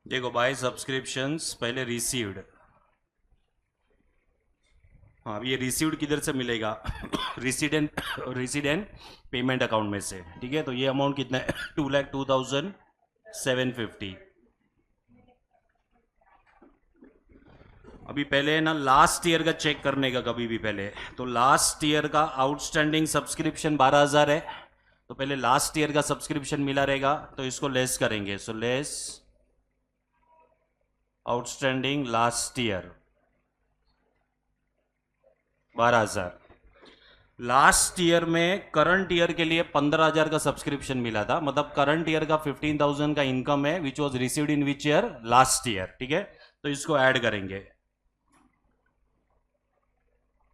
देखो, बाय सब्सक्रिप्शंस पहले रिसीव्ड। हाँ, अब ये रिसीव्ड किधर से मिलेगा? रिसीडेंट पेमेंट अकाउंट में से। ठीक है, तो ये अमाउंट कितना है? 2,02,750। अभी पहले ना लास्ट ईयर का चेक करने का, कभी भी पहले तो लास्ट ईयर का आउटस्टैंडिंग सब्सक्रिप्शन 12,000 है, तो पहले लास्ट ईयर का सब्सक्रिप्शन मिला रहेगा, तो इसको लेस करेंगे। So less outstanding last year 12,000। Last year में करंट ईयर के लिए 15,000 का सब्सक्रिप्शन मिला था, मतलब करंट ईयर का 15,000 का इनकम है which was received in which year? Last year. ठीक है, तो इसको ऐड करेंगे।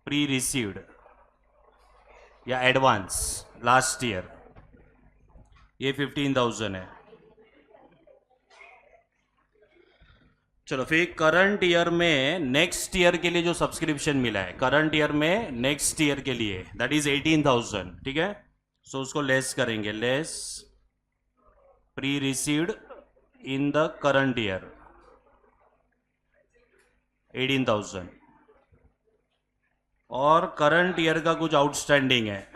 प्री रिसीव्ड या एडवांस लास्ट ईयर, ये 15,000 है। चलो फिर करंट ईयर में नेक्स्ट ईयर के लिए जो सब्सक्रिप्शन मिला है, करंट ईयर में नेक्स्ट ईयर के लिए, दैट इज 18,000। ठीक है, सो उसको लेस करेंगे। Less pre received in the current year 18,000। और करंट ईयर का कुछ आउटस्टैंडिंग है।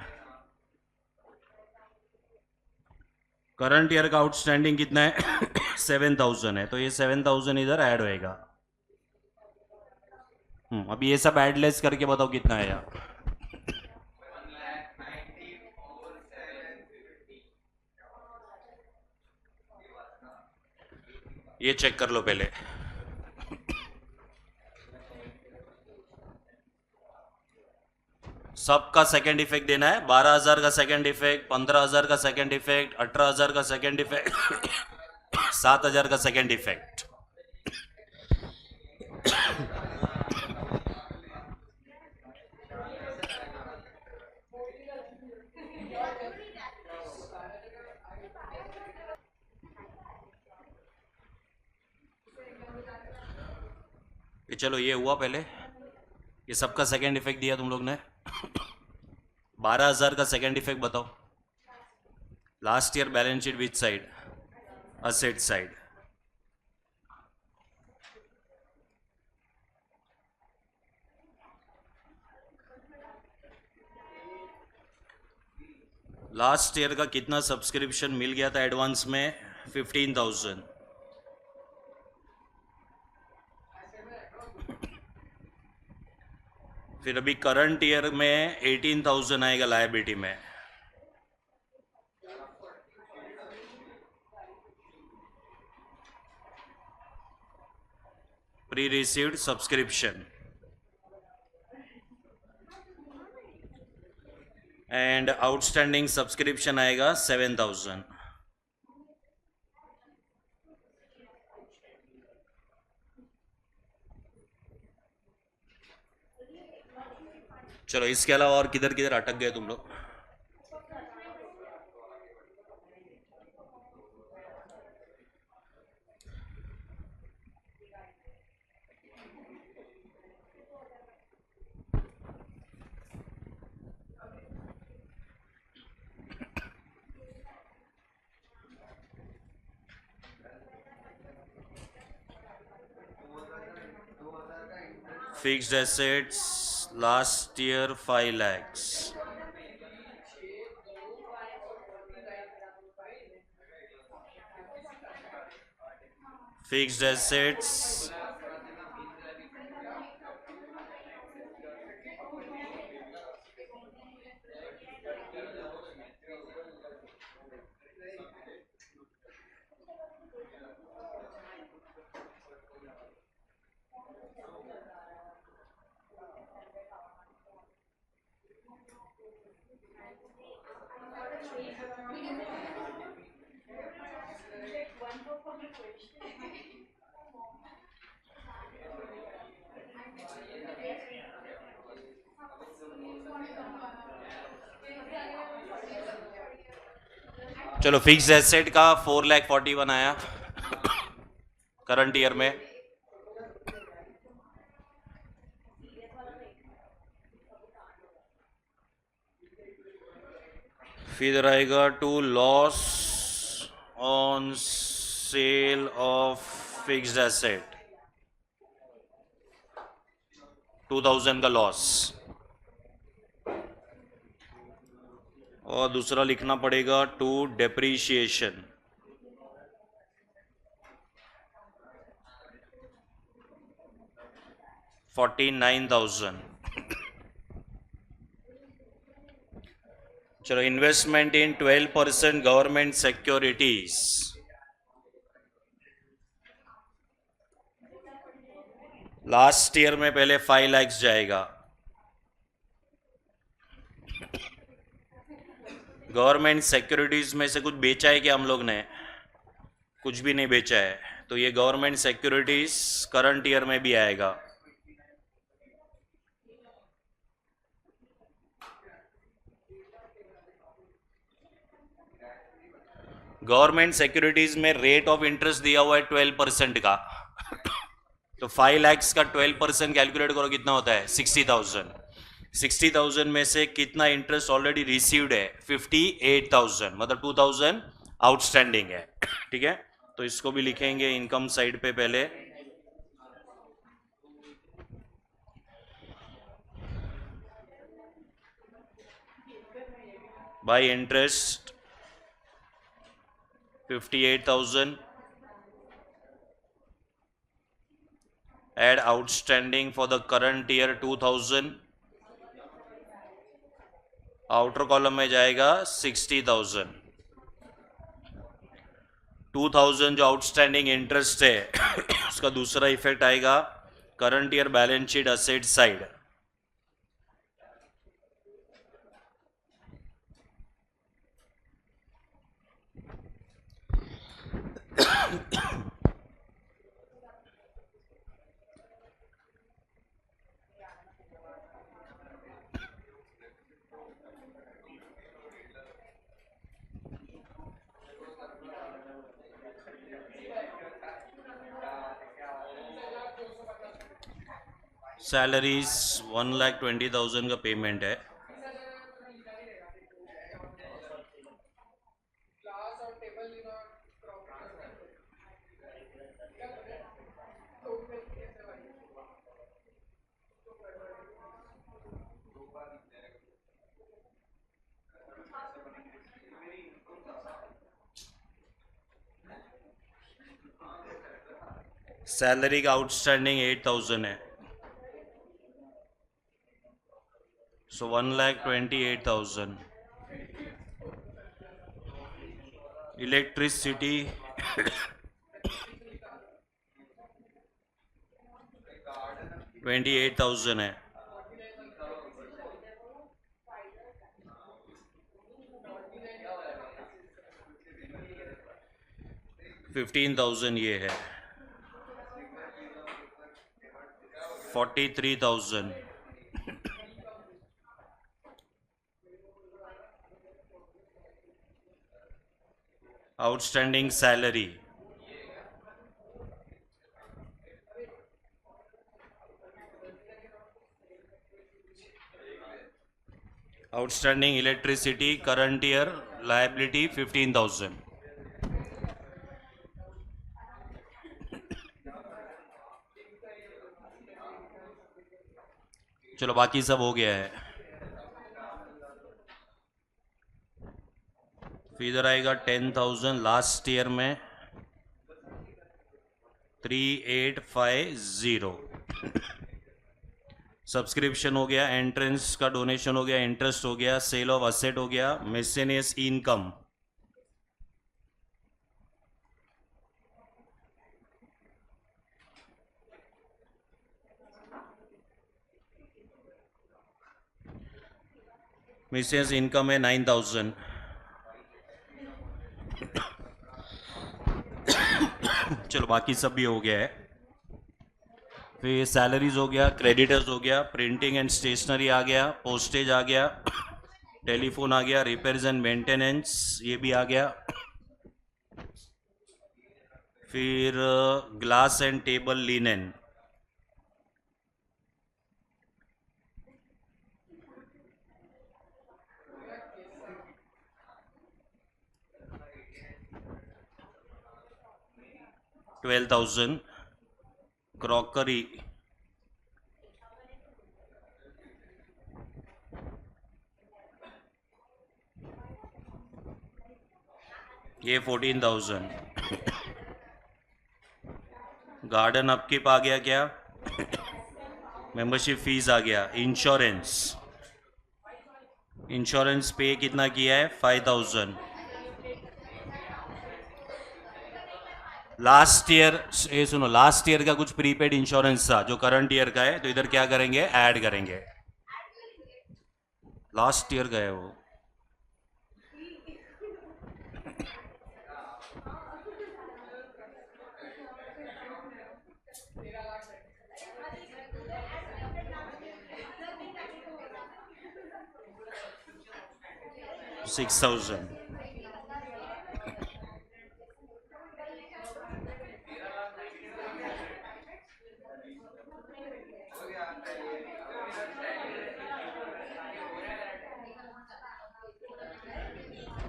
करंट ईयर का आउटस्टैंडिंग कितना है? 7,000 है, तो ये 7,000 इधर ऐड होएगा। अभी ये सब ऐड लेस करके बताओ कितना आया। ये चेक कर लो पहले। सबका सेकंड इफेक्ट देना है। 12,000 का सेकंड इफेक्ट, 15,000 का सेकंड इफेक्ट, 18,000 का सेकंड इफेक्ट, 7,000 का सेकंड इफेक्ट। ये चलो, ये हुआ पहले। ये सबका सेकंड इफेक्ट दिया तुम लोग ने। 12,000 का सेकंड इफेक्ट बताओ। Last year balance sheet which side? Asset side. Last year का कितना सब्सक्रिप्शन मिल गया था एडवांस में? 15,000। फिर अभी करंट ईयर में 18,000 आएगा लायबिलिटी में। Pre received subscription and outstanding subscription आएगा 7,000। चलो इसके अलावा और किधर किधर अटक गए तुम लोग? Fixed assets last year 5 lakhs. Fixed assets चलो फिक्स एसेट का 4,41 आया करंट ईयर में. फिर आएगा to loss on sale of fixed asset 2,000 का लॉस. और दूसरा लिखना पड़ेगा टू डेप्रीशिएशन 49,000. चलो investment in 12% government securities. Last year में पहले 5 lakhs जाएगा. गवर्नमेंट सिक्योरिटीज में से कुछ बेचा है क्या हम लोग ने? कुछ भी नहीं बेचा है, तो ये गवर्नमेंट सिक्योरिटीज करंट ईयर में भी आएगा. गवर्नमेंट सिक्योरिटीज में रेट ऑफ इंटरेस्ट दिया हुआ है 12% का. तो 5 lakhs का 12% कैलकुलेट करो कितना होता है 60,000. 60,000 में से कितना इंटरेस्ट ऑलरेडी रिसीव्ड है 58,000, मतलब 2,000 आउटस्टैंडिंग है. ठीक है, तो इसको भी लिखेंगे इनकम साइड पे पहले. Bye interest 58,000, add outstanding for the current year 2,000. Outer column में जाएगा 60,000. 2,000 जो आउटस्टैंडिंग इंटरेस्ट है उसका दूसरा इफेक्ट आएगा current year balance sheet asset side. Salaries 1,20,000 का पेमेंट है. सैलरी का आउटस्टैंडिंग 8,000 है, सो 1,28,000. इलेक्ट्रिसिटी 28,000 है. $15,000 ये है. 43,000. Outstanding salary outstanding electricity current year liability 15,000. चलो बाकी सब हो गया है। फिर इधर आएगा 10,000 लास्ट ईयर में 3850। सब्सक्रिप्शन हो गया, एंट्रेंस का डोनेशन हो गया, इंटरेस्ट हो गया, सेल ऑफ असेट हो गया, मिससेनियस इनकम 9,000। चलो बाकी सब भी हो गया है। फिर सैलरीज हो गया, क्रेडिटर्स हो गया, प्रिंटिंग एंड स्टेशनरी आ गया, पोस्टेज आ गया, टेलीफोन आ गया, रिपेयर्स एंड मेंटेनेंस ये भी आ गया। फिर glass and table linen 12,000। Crockery ये 14,000। गार्डन अपकीप आ गया क्या? मेंबरशिप फीस आ गया। इंश्योरेंस पे कितना किया है? 5,000। लास्ट ईयर, ये सुनो, लास्ट ईयर का कुछ प्रीपेड इंश्योरेंस था जो करंट ईयर का है, तो इधर क्या करेंगे? ऐड करेंगे। लास्ट ईयर का है वो। $6,000।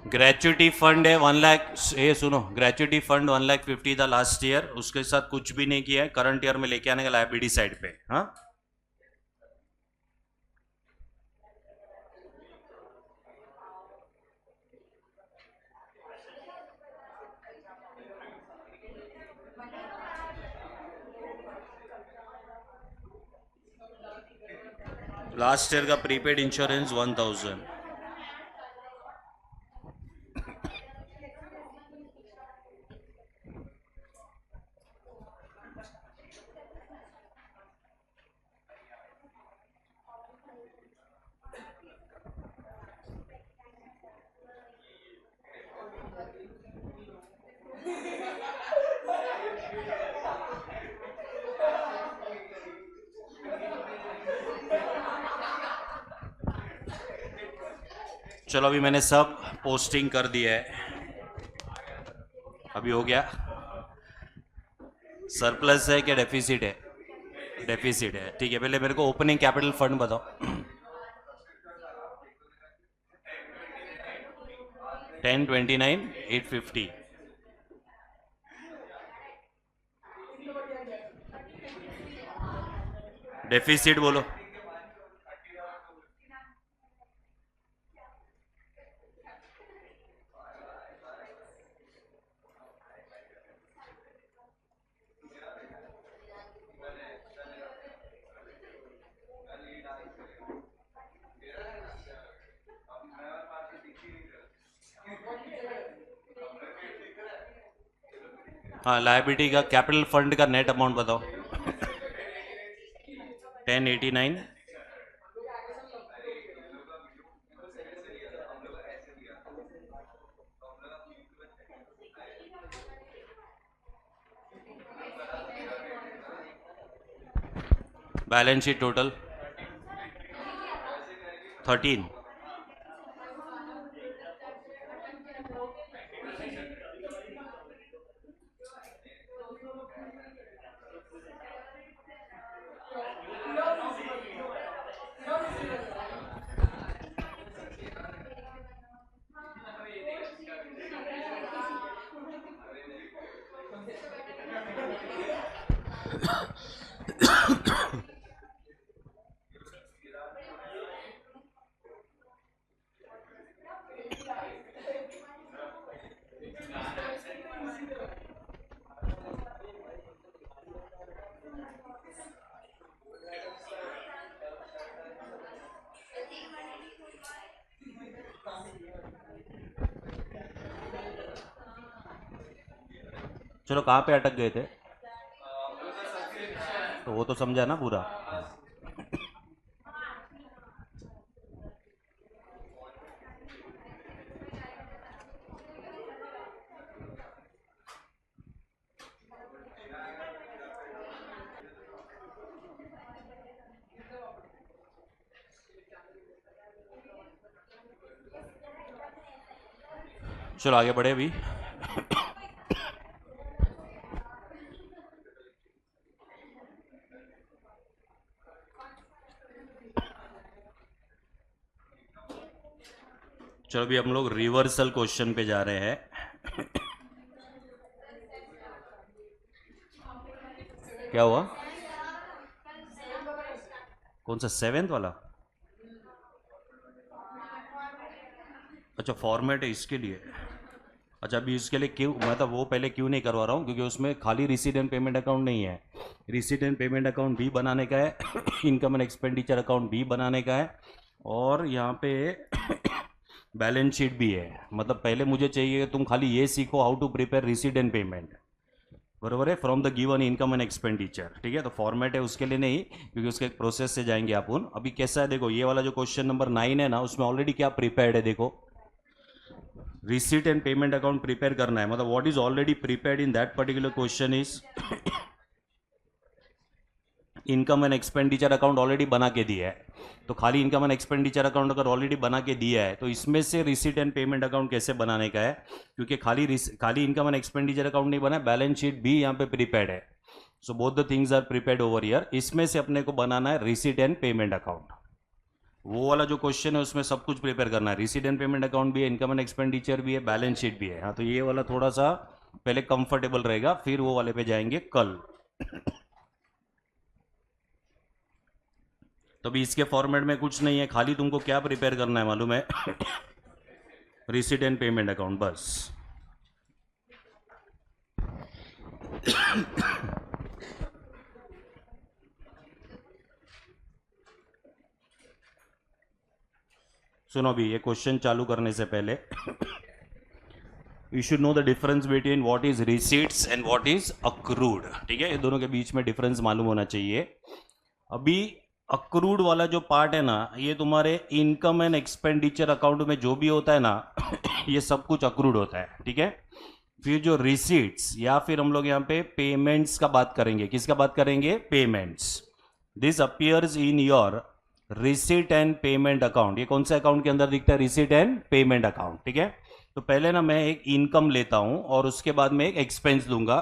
ग्रेचुटी फंड है 1 लाख। ये सुनो, ग्रेचुटी फंड 1,50,000 था लास्ट ईयर, उसके साथ कुछ भी नहीं किया है। करंट ईयर में लेके आने का लायबिलिटी साइड पे। हाँ, लास्ट ईयर का प्रीपेड इंश्योरेंस 1,000। चलो अभी मैंने सब पोस्टिंग कर दिया है। अभी हो गया। सरप्लस है क्या डेफिसिट है? डेफिसिट है, ठीक है। पहले मेरे को ओपनिंग कैपिटल फंड बताओ। 10,29,850। डेफिसिट बोलो। हाँ, लायबिलिटी का कैपिटल फंड का नेट अमाउंट बताओ। 1089। Balance sheet total 13। चलो कहाँ पे अटक गए थे? तो वो तो समझा ना पूरा। चलो आगे बढ़े अभी। चलो अभी हम लोग रिवर्सल क्वेश्चन पे जा रहे हैं। क्या हुआ? कौन सा 7th वाला? अच्छा फॉर्मेट है इसके लिए। अच्छा अभी इसके लिए क्यों, मतलब वो पहले क्यों नहीं करवा रहा हूँ, क्योंकि उसमें खाली रिसीट एंड पेमेंट अकाउंट नहीं है, रिसीट एंड पेमेंट अकाउंट भी बनाने का है, इनकम एंड एक्सपेंडिचर अकाउंट भी बनाने का है, और यहाँ पे बैलेंस शीट भी है। मतलब पहले मुझे चाहिए कि तुम खाली ये सीखो how to prepare receipt and payment, बरोबर है, from the given income and expenditure. ठीक है, तो फॉर्मेट है उसके लिए नहीं, क्योंकि उसके एक प्रोसेस से जाएंगे अपन। अभी कैसा है देखो, ये वाला जो क्वेश्चन नंबर 9 है ना, उसमें ऑलरेडी क्या प्रिपेयर्ड है देखो, receipt and payment account prepare करना है। मतलब what is already prepared in that particular question is income and expenditure account already बना के दिया है। तो खाली इनकम एंड एक्सपेंडिचर अकाउंट अगर ऑलरेडी बना के दिया है, तो इसमें से रिसीट एंड पेमेंट अकाउंट कैसे बनाने का है, क्योंकि खाली इनकम एंड एक्सपेंडिचर अकाउंट नहीं बना है, बैलेंस शीट भी यहाँ पे प्रिपेयर्ड है। So both the things are prepared over here. इसमें से अपने को बनाना है रिसीट एंड पेमेंट अकाउंट। वो वाला जो क्वेश्चन है उसमें सब कुछ प्रिपेयर करना है, रिसीट एंड पेमेंट अकाउंट भी है, इनकम एंड एक्सपेंडिचर भी है, बैलेंस शीट भी है। हाँ, तो ये वाला थोड़ा सा पहले कंफर्टेबल रहेगा, फिर वो वाले पे जाएंगे कल। तो अभी इसके फॉर्मेट में कुछ नहीं है, खाली तुमको क्या प्रिपेयर करना है मालूम है? रिसीट एंड पेमेंट अकाउंट, बस। सुनो अभी, ये क्वेश्चन चालू करने से पहले you should know the difference between what is receipts and what is accrued. ठीक है, ये दोनों के बीच में डिफरेंस मालूम होना चाहिए। अभी अक्रूड वाला जो पार्ट है ना, ये तुम्हारे इनकम एंड एक्सपेंडिचर अकाउंट में जो भी होता है ना, ये सब कुछ अक्रूड होता है। ठीक है, फिर जो रिसीट्स या फिर हम लोग यहाँ पे पेमेंट्स का बात करेंगे, किसका बात करेंगे? Payments. This appears in your receipt and payment account. ये कौन से अकाउंट के अंदर दिखता है? Receipt and payment account. ठीक है, तो पहले ना मैं एक इनकम लेता हूं और उसके बाद में एक एक्सपेंस लूंगा।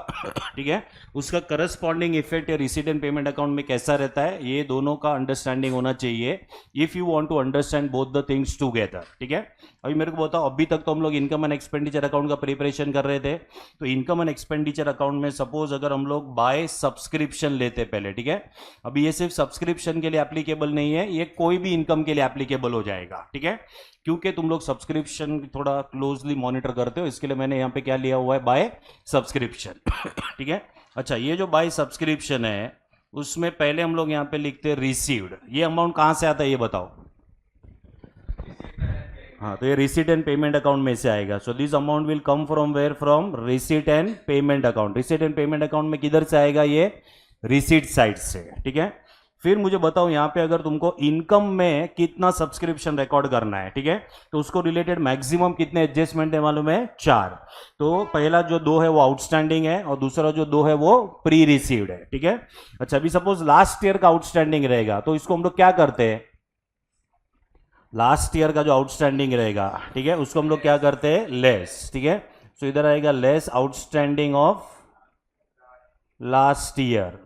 ठीक है, उसका करस्पॉन्डिंग इफेक्ट या रिसीट एंड पेमेंट अकाउंट में कैसा रहता है, ये दोनों का अंडरस्टैंडिंग होना चाहिए if you want to understand both the things together. ठीक है, अभी मेरे को बताओ, अभी तक तो हम लोग इनकम एंड एक्सपेंडिचर अकाउंट का प्रिपरेशन कर रहे थे। तो इनकम एंड एक्सपेंडिचर अकाउंट में सपोज अगर हम लोग बाय सब्सक्रिप्शन लेते पहले, ठीक है, अभी ये सिर्फ सब्सक्रिप्शन के लिए एप्लीकेबल नहीं है, ये कोई भी इनकम के लिए एप्लीकेबल हो जाएगा। ठीक है, क्योंकि तुम लोग सब्सक्रिप्शन थोड़ा क्लोजली मॉनिटर करते हो, इसके लिए मैंने यहाँ पे क्या लिया हुआ है? By subscription. ठीक है, अच्छा, ये जो बाय सब्सक्रिप्शन है उसमें पहले हम लोग यहाँ पे लिखते हैं रिसीव्ड। ये अमाउंट कहाँ से आता है ये बताओ? हाँ, तो ये रिसीट एंड पेमेंट अकाउंट में से आएगा। So this amount will come from where? From receipt and payment account. Receipt and payment account में किधर से आएगा? ये रिसीट साइड से। ठीक है, फिर मुझे बताओ यहाँ पे अगर तुमको इनकम में कितना सब्सक्रिप्शन रिकॉर्ड करना है, ठीक है, तो उसको रिलेटेड मैक्सिमम कितने एडजस्टमेंट है मालूम है? 4। तो पहला जो 2 है वो आउटस्टैंडिंग है और दूसरा जो 2 है वो प्री रिसीव्ड है। ठीक है, अच्छा, अभी सपोज लास्ट ईयर का आउटस्टैंडिंग रहेगा, तो इसको हम लोग क्या करते हैं? लास्ट ईयर का जो आउटस्टैंडिंग रहेगा, ठीक है, उसको हम लोग क्या करते हैं? लेस। ठीक है, सो इधर आएगा less outstanding of last year.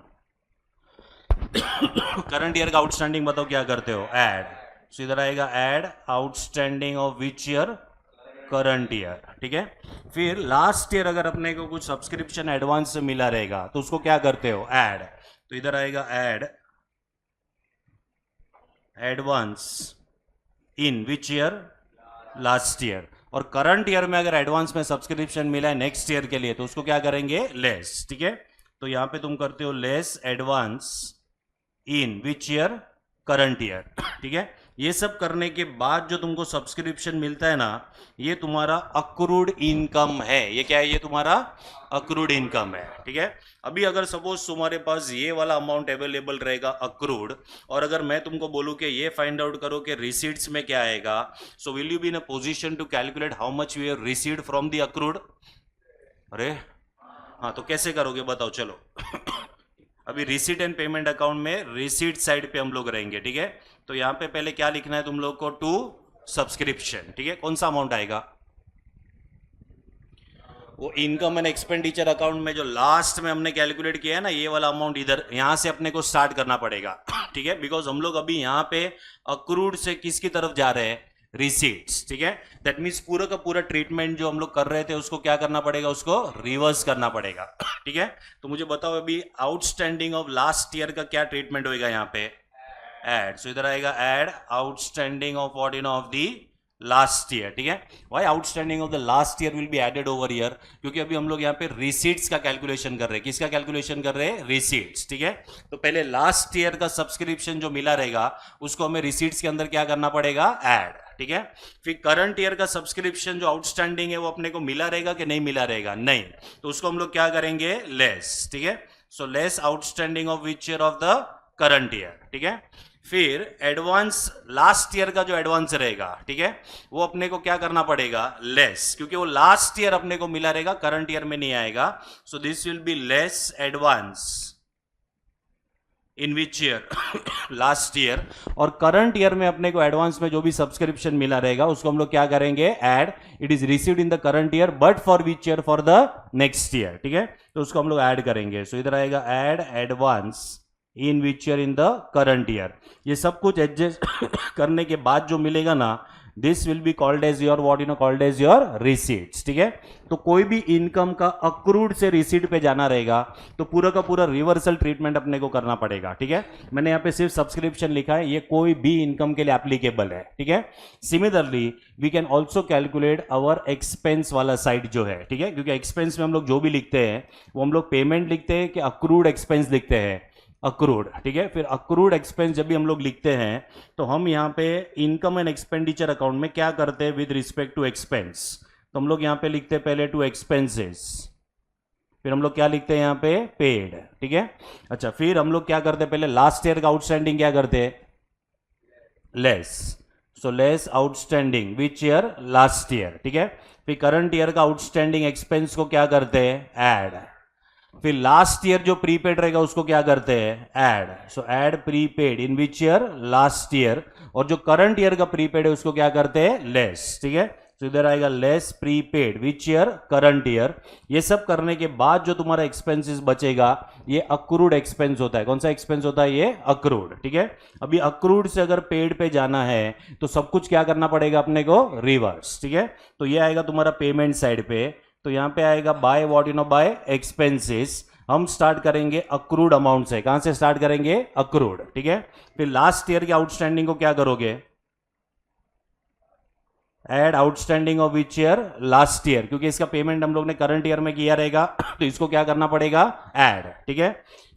Current year का आउटस्टैंडिंग बताओ क्या करते हो? ऐड। सो इधर आएगा add outstanding of which year? Current year. ठीक है, फिर लास्ट ईयर अगर अपने को कुछ सब्सक्रिप्शन एडवांस से मिला रहेगा तो उसको क्या करते हो? ऐड। तो इधर आएगा add advance in which year? Last year. और करंट ईयर में अगर एडवांस में सब्सक्रिप्शन मिला है नेक्स्ट ईयर के लिए तो उसको क्या करेंगे? लेस। ठीक है, तो यहां पे तुम करते हो less advance in which year? Current year. ठीक है, ये सब करने के बाद जो तुमको सब्सक्रिप्शन मिलता है ना, ये तुम्हारा अक्रूड इनकम है। ये क्या है? ये तुम्हारा अक्रूड इनकम है, ठीक है। अभी अगर सपोज तुम्हारे पास ये वाला अमाउंट अवेलेबल रहेगा अक्रूड, और अगर मैं तुमको बोलूं कि ये फाइंड आउट करो कि रिसीट्स में क्या आएगा, so will you be in a position to calculate how much we have received from the accrued? अरे हाँ, तो कैसे करोगे बताओ, चलो। अभी रिसीट एंड पेमेंट अकाउंट में रिसीट साइड पे हम लोग रहेंगे, ठीक है। तो यहां पे पहले क्या लिखना है तुम लोग को? टू सब्सक्रिप्शन, ठीक है। कौन सा अमाउंट आएगा? वो इनकम एंड एक्सपेंडिचर अकाउंट में जो लास्ट में हमने कैलकुलेट किया है ना, ये वाला अमाउंट इधर यहां से अपने को स्टार्ट करना पड़ेगा, ठीक है। बिकॉज हम लोग अभी यहां पे अक्रूड से किसकी तरफ जा रहे हैं? रिसीट्स, ठीक है। दैट मीन्स पूरा का पूरा ट्रीटमेंट जो हम लोग कर रहे थे उसको क्या करना पड़ेगा? उसको रिवर्स करना पड़ेगा, ठीक है। तो मुझे बताओ अभी आउटस्टैंडिंग ऑफ लास्ट ईयर का क्या ट्रीटमेंट होएगा यहाँ पे? एड। सो इधर आएगा add outstanding of what you know of the last year, ठीक है। Why outstanding of the last year will be added over year? क्योंकि अभी हम लोग यहाँ पे रिसीट्स का कैलकुलेशन कर रहे हैं। किसका कैलकुलेशन कर रहे हैं? रिसीट्स, ठीक है। तो पहले लास्ट ईयर का सब्सक्रिप्शन जो मिला रहेगा उसको हमें रिसीट्स के अंदर क्या करना पड़ेगा? ऐड, ठीक है। फिर करंट ईयर का सब्सक्रिप्शन जो आउटस्टैंडिंग है वो अपने को मिला रहेगा कि नहीं मिला रहेगा? नहीं। तो उसको हम लोग क्या करेंगे? लेस, ठीक है। So less outstanding of which year? Of the current year, ठीक है। फिर एडवांस लास्ट ईयर का जो एडवांस रहेगा, ठीक है, वो अपने को क्या करना पड़ेगा? लेस, क्योंकि वो लास्ट ईयर अपने को मिला रहेगा, करंट ईयर में नहीं आएगा। So this will be less advance in which year? Last year. और करंट ईयर में अपने को एडवांस में जो भी सब्सक्रिप्शन मिला रहेगा उसको हम लोग क्या करेंगे? Add. It is received in the current year but for which year? For the next year, ठीक है। तो उसको हम लोग ऐड करेंगे। सो इधर आएगा add advance in which year? In the current year. ये सब कुछ एडजस्ट करने के बाद जो मिलेगा ना, this will be called as your what you know called as your receipts, ठीक है। तो कोई भी इनकम का अक्रूड से रिसीट पे जाना रहेगा तो पूरा का पूरा रिवर्सल ट्रीटमेंट अपने को करना पड़ेगा, ठीक है। मैंने यहाँ पे सिर्फ सब्सक्रिप्शन लिखा है, ये कोई भी इनकम के लिए एप्लीकेबल है, ठीक है। Similarly we can also calculate our expense वाला साइड जो है, ठीक है, क्योंकि एक्सपेंस में हम लोग जो भी लिखते हैं वो हम लोग पेमेंट लिखते हैं कि अक्रूड एक्सपेंस लिखते हैं? अक्रूड, ठीक है। फिर अक्रूड एक्सपेंस जब भी हम लोग लिखते हैं तो हम यहाँ पे इनकम एंड एक्सपेंडिचर अकाउंट में क्या करते हैं विद रिस्पेक्ट टू एक्सपेंस? तो हम लोग यहाँ पे लिखते हैं पहले टू एक्सपेंसेस, फिर हम लोग क्या लिखते हैं यहाँ पे? पेड, ठीक है। अच्छा, फिर हम लोग क्या करते हैं? पहले लास्ट ईयर का आउटस्टैंडिंग क्या करते हैं? लेस। सो लेस आउटस्टैंडिंग विच ईयर? लास्ट ईयर, ठीक है। फिर करंट ईयर का आउटस्टैंडिंग एक्सपेंस को क्या करते हैं? ऐड। फिर लास्ट ईयर जो प्रीपेड रहेगा उसको क्या करते हैं? Add. So add prepaid in which year? Last year. और जो करंट ईयर का प्रीपेड है उसको क्या करते हैं? लेस, ठीक है। तो इधर आएगा less prepaid which year? Current year. ये सब करने के बाद जो तुम्हारा एक्सपेंसेस बचेगा ये अक्रूड एक्सपेंस होता है। कौन सा एक्सपेंस होता है? ये अक्रूड, ठीक है। अभी अक्रूड से अगर पेड पे जाना है तो सब कुछ क्या करना पड़ेगा अपने को? रिवर्स, ठीक है। तो ये आएगा तुम्हारा पेमेंट साइड पे। तो यहां पे आएगा by what you know by expenses. हम स्टार्ट करेंगे अक्रूड अमाउंट से। कहां से स्टार्ट करेंगे? अक्रूड, ठीक है। फिर लास्ट ईयर के आउटस्टैंडिंग को क्या करोगे? Add outstanding of which year? Last year, क्योंकि इसका पेमेंट हम लोग ने करंट ईयर में किया रहेगा तो इसको क्या करना पड़ेगा? ऐड, ठीक है।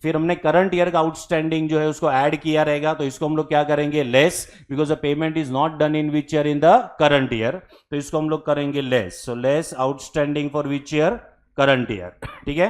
फिर हमने करंट ईयर का आउटस्टैंडिंग जो है उसको ऐड किया रहेगा तो इसको हम लोग क्या करेंगे? Less, because the payment is not done in which year? In the current year. तो इसको हम लोग करेंगे less. So less outstanding for which year? Current year, ठीक है।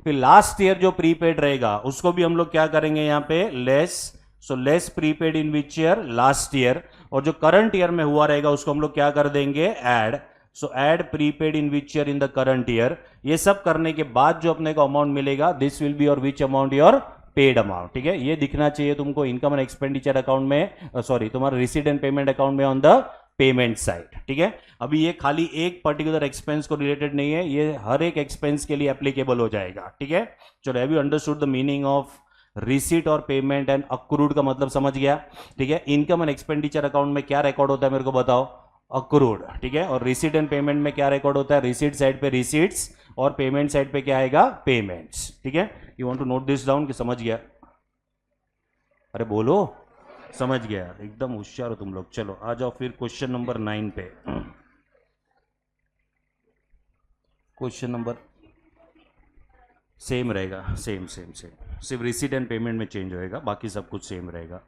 फिर लास्ट ईयर जो प्रीपेड रहेगा उसको भी हम लोग क्या करेंगे यहाँ पे? Less. So less prepaid in which year? Last year. और जो करंट ईयर में हुआ रहेगा उसको हम लोग क्या कर देंगे? Add. So add prepaid in which year? In the current year. ये सब करने के बाद जो अपने को अमाउंट मिलेगा दिस विल बी और विच अमाउंट? योर पेड अमाउंट, ठीक है। ये दिखना चाहिए तुमको इनकम एंड एक्सपेंडिचर अकाउंट में, सॉरी तुम्हारा रिसीट एंड पेमेंट अकाउंट में ऑन द पेमेंट साइड, ठीक है। अभी ये खाली एक पर्टिकुलर एक्सपेंस को रिलेटेड नहीं है, ये हर एक एक्सपेंस के लिए एप्लीकेबल हो जाएगा, ठीक है। चलो, have you understood the meaning of receipt और पेमेंट एंड अक्रूड का मतलब समझ गया, ठीक है। इनकम एंड एक्सपेंडिचर अकाउंट में क्या रिकॉर्ड होता है मेरे को बताओ? अक्रूड, ठीक है। और रिसीट एंड पेमेंट में क्या रिकॉर्ड होता है? रिसीट साइड पे रिसीट्स और पेमेंट साइड पे क्या आएगा? पेमेंट्स, ठीक है। You want to note this down कि समझ गया? अरे बोलो, समझ गया? एकदम होशियार हो तुम लोग। चलो आ जाओ फिर क्वेश्चन नंबर 9 पे। क्वेश्चन नंबर सेम रहेगा, सेम सेम सेम, सिर्फ रिसीट एंड पेमेंट में चेंज होएगा, बाकी सब कुछ सेम रहेगा।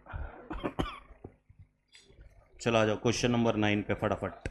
चलो आ जाओ क्वेश्चन नंबर 9 पे फटाफट।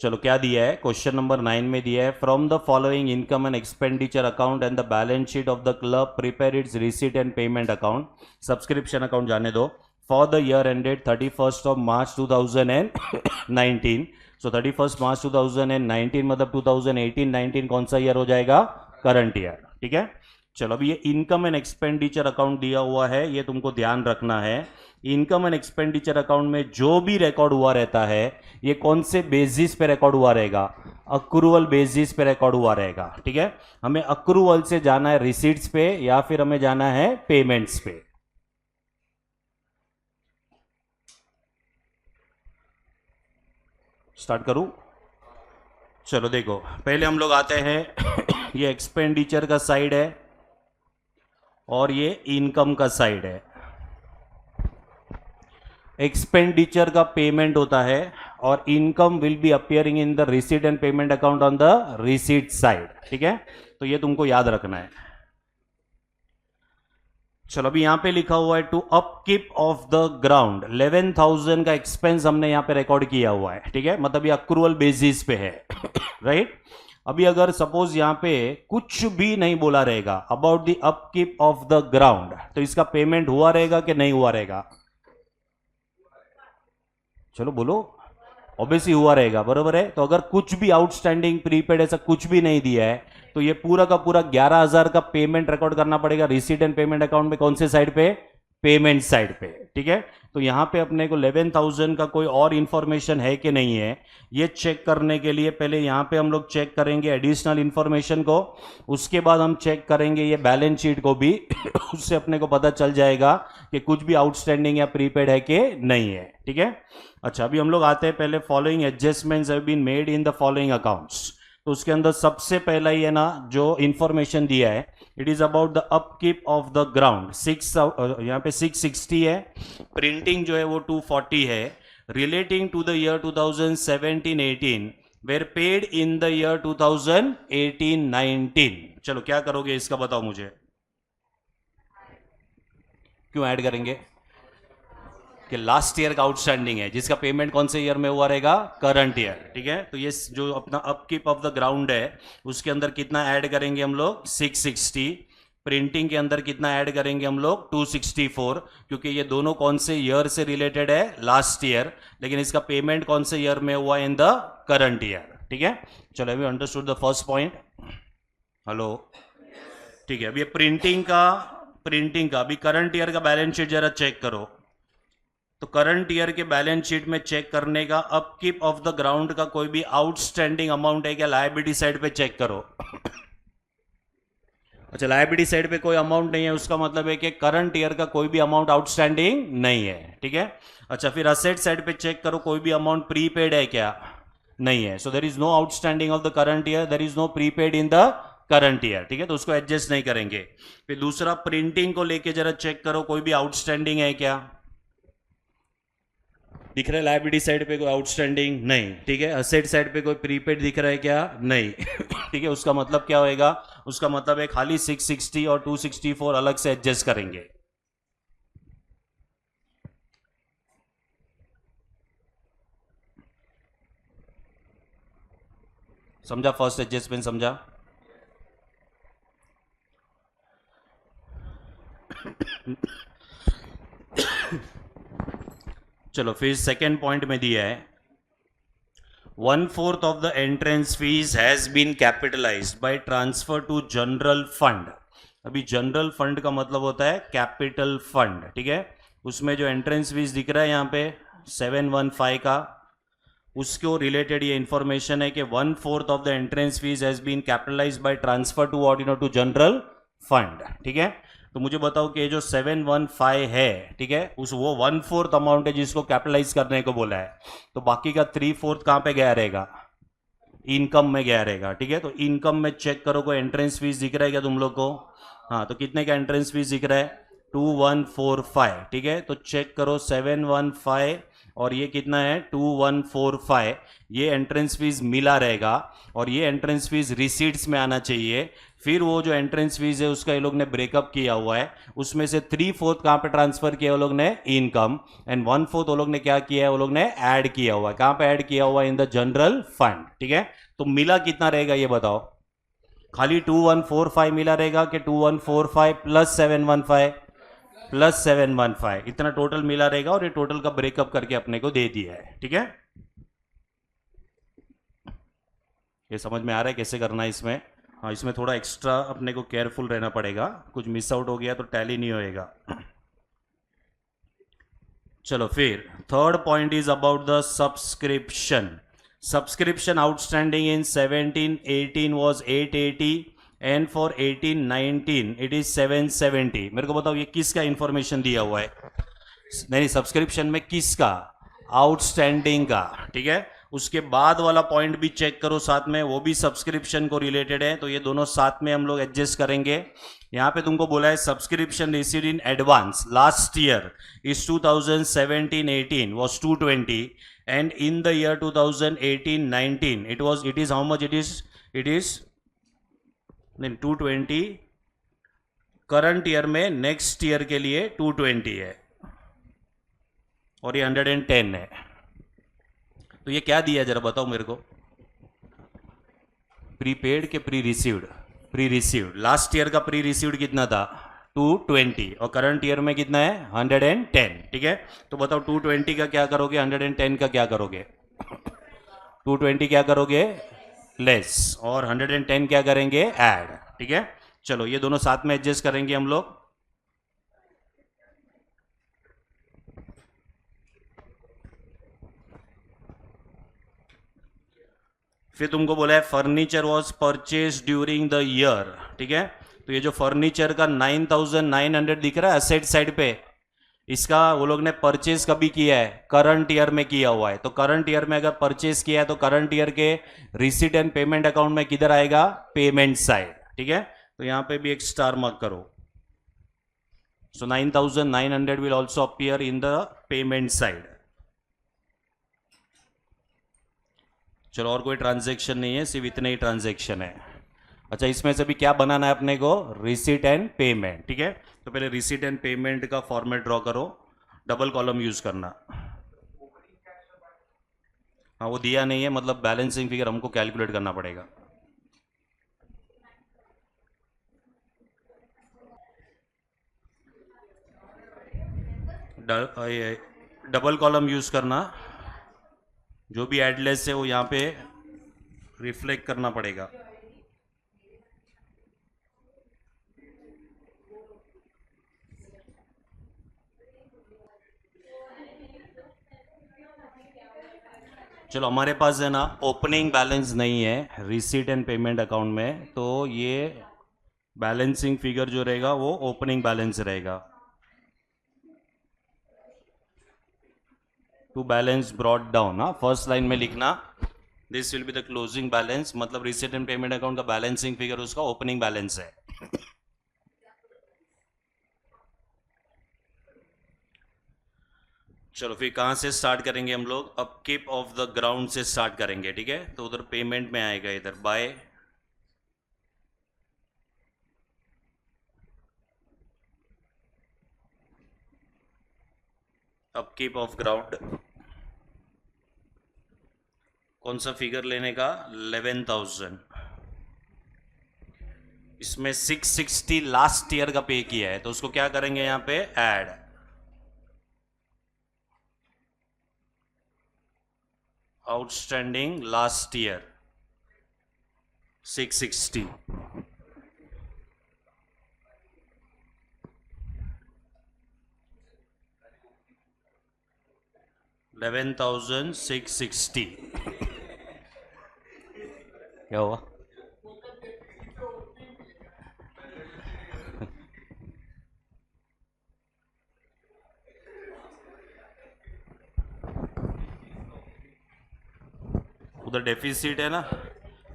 चलो क्या दिया है, क्वेश्चन नंबर 9 में दिया है, from the following income and expenditure account and the balance sheet of the club prepare it's receipt and payment account, subscription account जाने दो, for the year ended 31st of March 2019। So 31st मार्च 2019 मतलब 2018-19 कौन सा year हो जाएगा, current year. ठीक है, चलो अभी ये इनकम एंड एक्सपेंडिचर अकाउंट दिया हुआ है, ये तुमको ध्यान रखना है। इनकम एंड एक्सपेंडिचर अकाउंट में जो भी रिकॉर्ड हुआ रहता है ये कौन से बेसिस पे रिकॉर्ड हुआ रहेगा, अक्रूवल बेसिस पे रिकॉर्ड हुआ रहेगा। ठीक है, हमें अक्रूवल से जाना है रिसीट्स पे या फिर हमें जाना है पेमेंट्स पे। स्टार्ट करूं, चलो देखो पहले हम लोग आते हैं ये एक्सपेंडिचर का साइड है और ये इनकम का साइड है। एक्सपेंडिचर का पेमेंट होता है और income will be appearing in the receipt and payment account on the receipt side. ठीक है, तो ये तुमको याद रखना है। चलो अभी यहां पे लिखा हुआ है to upkeep of the ground 11,000 का एक्सपेंस हमने यहां पे रिकॉर्ड किया हुआ है। ठीक है, मतलब ये अक्रूवल बेसिस पे है राइट। अभी अगर सपोज यहां पे कुछ भी नहीं बोला रहेगा about the upkeep of the ground, तो इसका पेमेंट हुआ रहेगा कि नहीं हुआ रहेगा, चलो बोलो, ऑब्वियसली हुआ रहेगा, बरोबर है। तो अगर कुछ भी आउटस्टैंडिंग प्रीपेड ऐसा कुछ भी नहीं दिया है तो ये पूरा का पूरा 11,000 का पेमेंट रिकॉर्ड करना पड़ेगा रिसीट एंड पेमेंट अकाउंट में, कौन से साइड पे, पेमेंट साइड पे। ठीक है, तो यहां पे अपने को 11,000 का कोई और इंफॉर्मेशन है कि नहीं है ये चेक करने के लिए पहले यहां पे हम लोग चेक करेंगे एडिशनल इंफॉर्मेशन को, उसके बाद हम चेक करेंगे ये बैलेंस शीट को भी उससे अपने को पता चल जाएगा कि कुछ भी आउटस्टैंडिंग या प्रीपेड है कि नहीं है। ठीक है, अच्छा अभी हम लोग आते हैं पहले following adjustments have been made in the following accounts. तो उसके अंदर सबसे पहला ही है ना जो इंफॉर्मेशन दिया है, it is about the upkeep of the ground. यहाँ पे 660 है, प्रिंटिंग जो है वो 240 है, relating to the year 2017-18 were paid in the year 2018-19। चलो क्या करोगे इसका बताओ मुझे, क्यों ऐड करेंगे कि लास्ट ईयर का आउटस्टैंडिंग है जिसका पेमेंट कौन से ईयर में हुआ रहेगा, करंट ईयर। ठीक है, तो ये जो अपना अपकीप ऑफ द ग्राउंड है उसके अंदर कितना ऐड करेंगे हम लोग, 660। प्रिंटिंग के अंदर कितना ऐड करेंगे हम लोग, 264, क्योंकि ये दोनों कौन से ईयर से रिलेटेड है, लास्ट ईयर, लेकिन इसका पेमेंट कौन से ईयर में हुआ, इन द करंट ईयर। ठीक है, चलो अभी understood the first point, hello. ठीक है, अभी प्रिंटिंग का अभी करंट ईयर का बैलेंस शीट जरा चेक करो। तो करंट ईयर के बैलेंस शीट में चेक करने का अपकीप ऑफ द ग्राउंड का कोई भी आउटस्टैंडिंग अमाउंट है क्या, लायबिलिटी साइड पे चेक करो। अच्छा, लायबिलिटी साइड पे कोई अमाउंट नहीं है, उसका मतलब है कि करंट ईयर का कोई भी अमाउंट आउटस्टैंडिंग नहीं है। ठीक है, अच्छा फिर असेट साइड पे चेक करो, कोई भी अमाउंट प्रीपेड है क्या, नहीं है। So there is no outstanding of the current year, there is no prepaid in the current year. ठीक है, तो उसको एडजस्ट नहीं करेंगे। फिर दूसरा प्रिंटिंग को लेके जरा चेक करो, कोई भी आउटस्टैंडिंग है क्या, दिख रहा है लायबिलिटी साइड पे कोई आउटस्टैंडिंग नहीं। ठीक है, असेट साइड पे कोई प्रीपेड दिख रहा है क्या, नहीं। ठीक है, उसका मतलब क्या होएगा, उसका मतलब है खाली 660 और 264 अलग से एडजस्ट करेंगे। समझा, फर्स्ट एडजस्टमेंट समझा। चलो फिर सेकेंड पॉइंट में दिया है 1/4 of the entrance fees has been capitalised by transfer to general fund. अभी जनरल फंड का मतलब होता है कैपिटल फंड। ठीक है, उसमें जो एंट्रेंस फीस दिख रहा है यहाँ पे 715 का, उसको रिलेटेड ये इंफॉर्मेशन है कि 1/4 of the entrance fees has been capitalised by transfer to to general fund. ठीक है, तो मुझे बताओ कि जो 715 है, ठीक है, उस वो 1/4 अमाउंट है जिसको कैपिटलाइज करने को बोला है, तो बाकी का 3/4 कहां पे गया रहेगा, इनकम में गया रहेगा। ठीक है, तो इनकम में चेक करो कोई एंट्रेंस फीस दिख रहा है क्या तुम लोग को, हाँ, तो कितने का एंट्रेंस फीस दिख रहा है, 2145। ठीक है, तो चेक करो 715 और ये कितना है 2145, ये एंट्रेंस फीस मिला रहेगा और ये एंट्रेंस फीस रिसीट्स में आना चाहिए। फिर वो जो एंट्रेंस फीस है उसका ये लोग ने ब्रेकअप किया हुआ है, उसमें से 3/4 कहां पे ट्रांसफर किया वो लोग ने, इनकम, एंड 1/4 वो लोग ने क्या किया है, वो लोग ने ऐड किया हुआ है। कहां पे ऐड किया हुआ है, इन द जनरल फंड। ठीक है, तो मिला कितना रहेगा ये बताओ, खाली 2145 मिला रहेगा कि 2145 प्लस 715 प्लस 715, इतना टोटल मिला रहेगा और ये टोटल का ब्रेकअप करके अपने को दे दिया है। ठीक है, ये समझ में आ रहा है कैसे करना है इसमें? हाँ, इसमें थोड़ा एक्स्ट्रा अपने को केयरफुल रहना पड़ेगा, कुछ मिस आउट हो गया तो टैली नहीं होएगा। चलो फिर third point is about the subscription. Subscription outstanding in 17-18 was 880 and for 18-19 it is 770। मेरे को बताओ ये किसका इंफॉर्मेशन दिया हुआ है? नहीं, सब्सक्रिप्शन में किसका? आउटस्टैंडिंग का। ठीक है, उसके बाद वाला पॉइंट भी चेक करो साथ में, वो भी सब्सक्रिप्शन को रिलेटेड है, तो ये दोनों साथ में हम लोग एडजस्ट करेंगे। यहां पे तुमको बोला है subscription received in advance last year is 2017-18 was 220 and in the year 2018-19 it is how much? it is नहीं 220, करंट ईयर में नेक्स्ट ईयर के लिए 220 है और ये 110 है। तो ये क्या दिया जरा बताओ मेरे को, प्रीपेड के pre received? Pre received last year का प्री रिसीव्ड कितना था? 220 और करंट ईयर में कितना है? 110। ठीक है, तो बताओ 220 का क्या करोगे, 110 का क्या करोगे? 220 क्या करोगे? लेस, और 110 क्या करेंगे? ऐड। ठीक है, चलो ये दोनों साथ में एडजस्ट करेंगे हम लोग। फिर तुमको बोला है furniture was purchase during the year. ठीक है, तो ये जो फर्नीचर का 9900 दिख रहा है असेट साइड पे, इसका वो लोग ने परचेज कभी किया है? करंट ईयर में किया हुआ है। तो करंट ईयर में अगर परचेज किया है तो करंट ईयर के रिसीट एंड पेमेंट अकाउंट में किधर आएगा? Payment side. ठीक है, तो यहां पे भी एक स्टार मार्क करो। सो 9900 will also appear in the payment side. चलो, और कोई ट्रांजैक्शन नहीं है, सिर्फ इतने ही ट्रांजैक्शन है। अच्छा, इसमें से भी क्या बनाना है अपने को? Receipt and payment. ठीक है, तो पहले रिसीट एंड पेमेंट का फॉर्मेट ड्रॉ करो, डबल कॉलम यूज करना। हाँ, वो दिया नहीं है, मतलब बैलेंसिंग फिगर हमको कैलकुलेट करना पड़ेगा। डबल कॉलम यूज करना, जो भी एडलेस है वो यहाँ पे रिफ्लेक्ट करना पड़ेगा। चलो, हमारे पास है ना ओपनिंग बैलेंस नहीं है रिसीट एंड पेमेंट अकाउंट में, तो ये बैलेंसिंग फिगर जो रहेगा वो ओपनिंग बैलेंस रहेगा। टू बैलेंस ब्रॉट डाउन, हाँ, फर्स्ट लाइन में लिखना this will be the closing balance, मतलब रिसीट एंड पेमेंट अकाउंट का बैलेंसिंग फिगर उसका ओपनिंग बैलेंस है। चलो फिर कहाँ से स्टार्ट करेंगे हम लोग? अपकीप ऑफ द ग्राउंड से स्टार्ट करेंगे। ठीक है, तो उधर पेमेंट में आएगा, इधर बाय अपकीप ऑफ ग्राउंड। कौन सा फिगर लेने का? 11,000। इसमें 660 लास्ट ईयर का पे किया है, तो उसको क्या करेंगे यहाँ पे? ऐड। Outstanding last year 660, 11,660। क्या हुआ? उधर डेफिसिट है ना,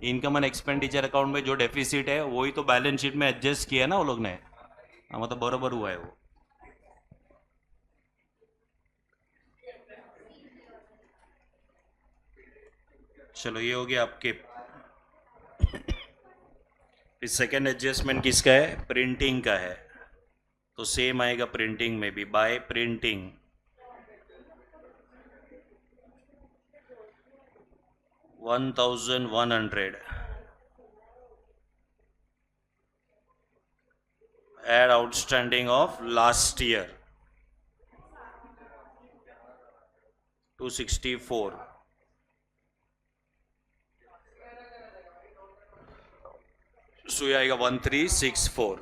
इनकम एंड एक्सपेंडिचर अकाउंट में जो डेफिसिट है वही तो बैलेंस शीट में एडजस्ट किया ना वो लोग ने। हाँ, मतलब बराबर हुआ है वो। चलो ये हो गया आपके। फिर सेकेंड एडजस्टमेंट किसका है? प्रिंटिंग का है, तो सेम आएगा प्रिंटिंग में भी, bye printing 1100 add outstanding of last year 264, सो ये आएगा 1364।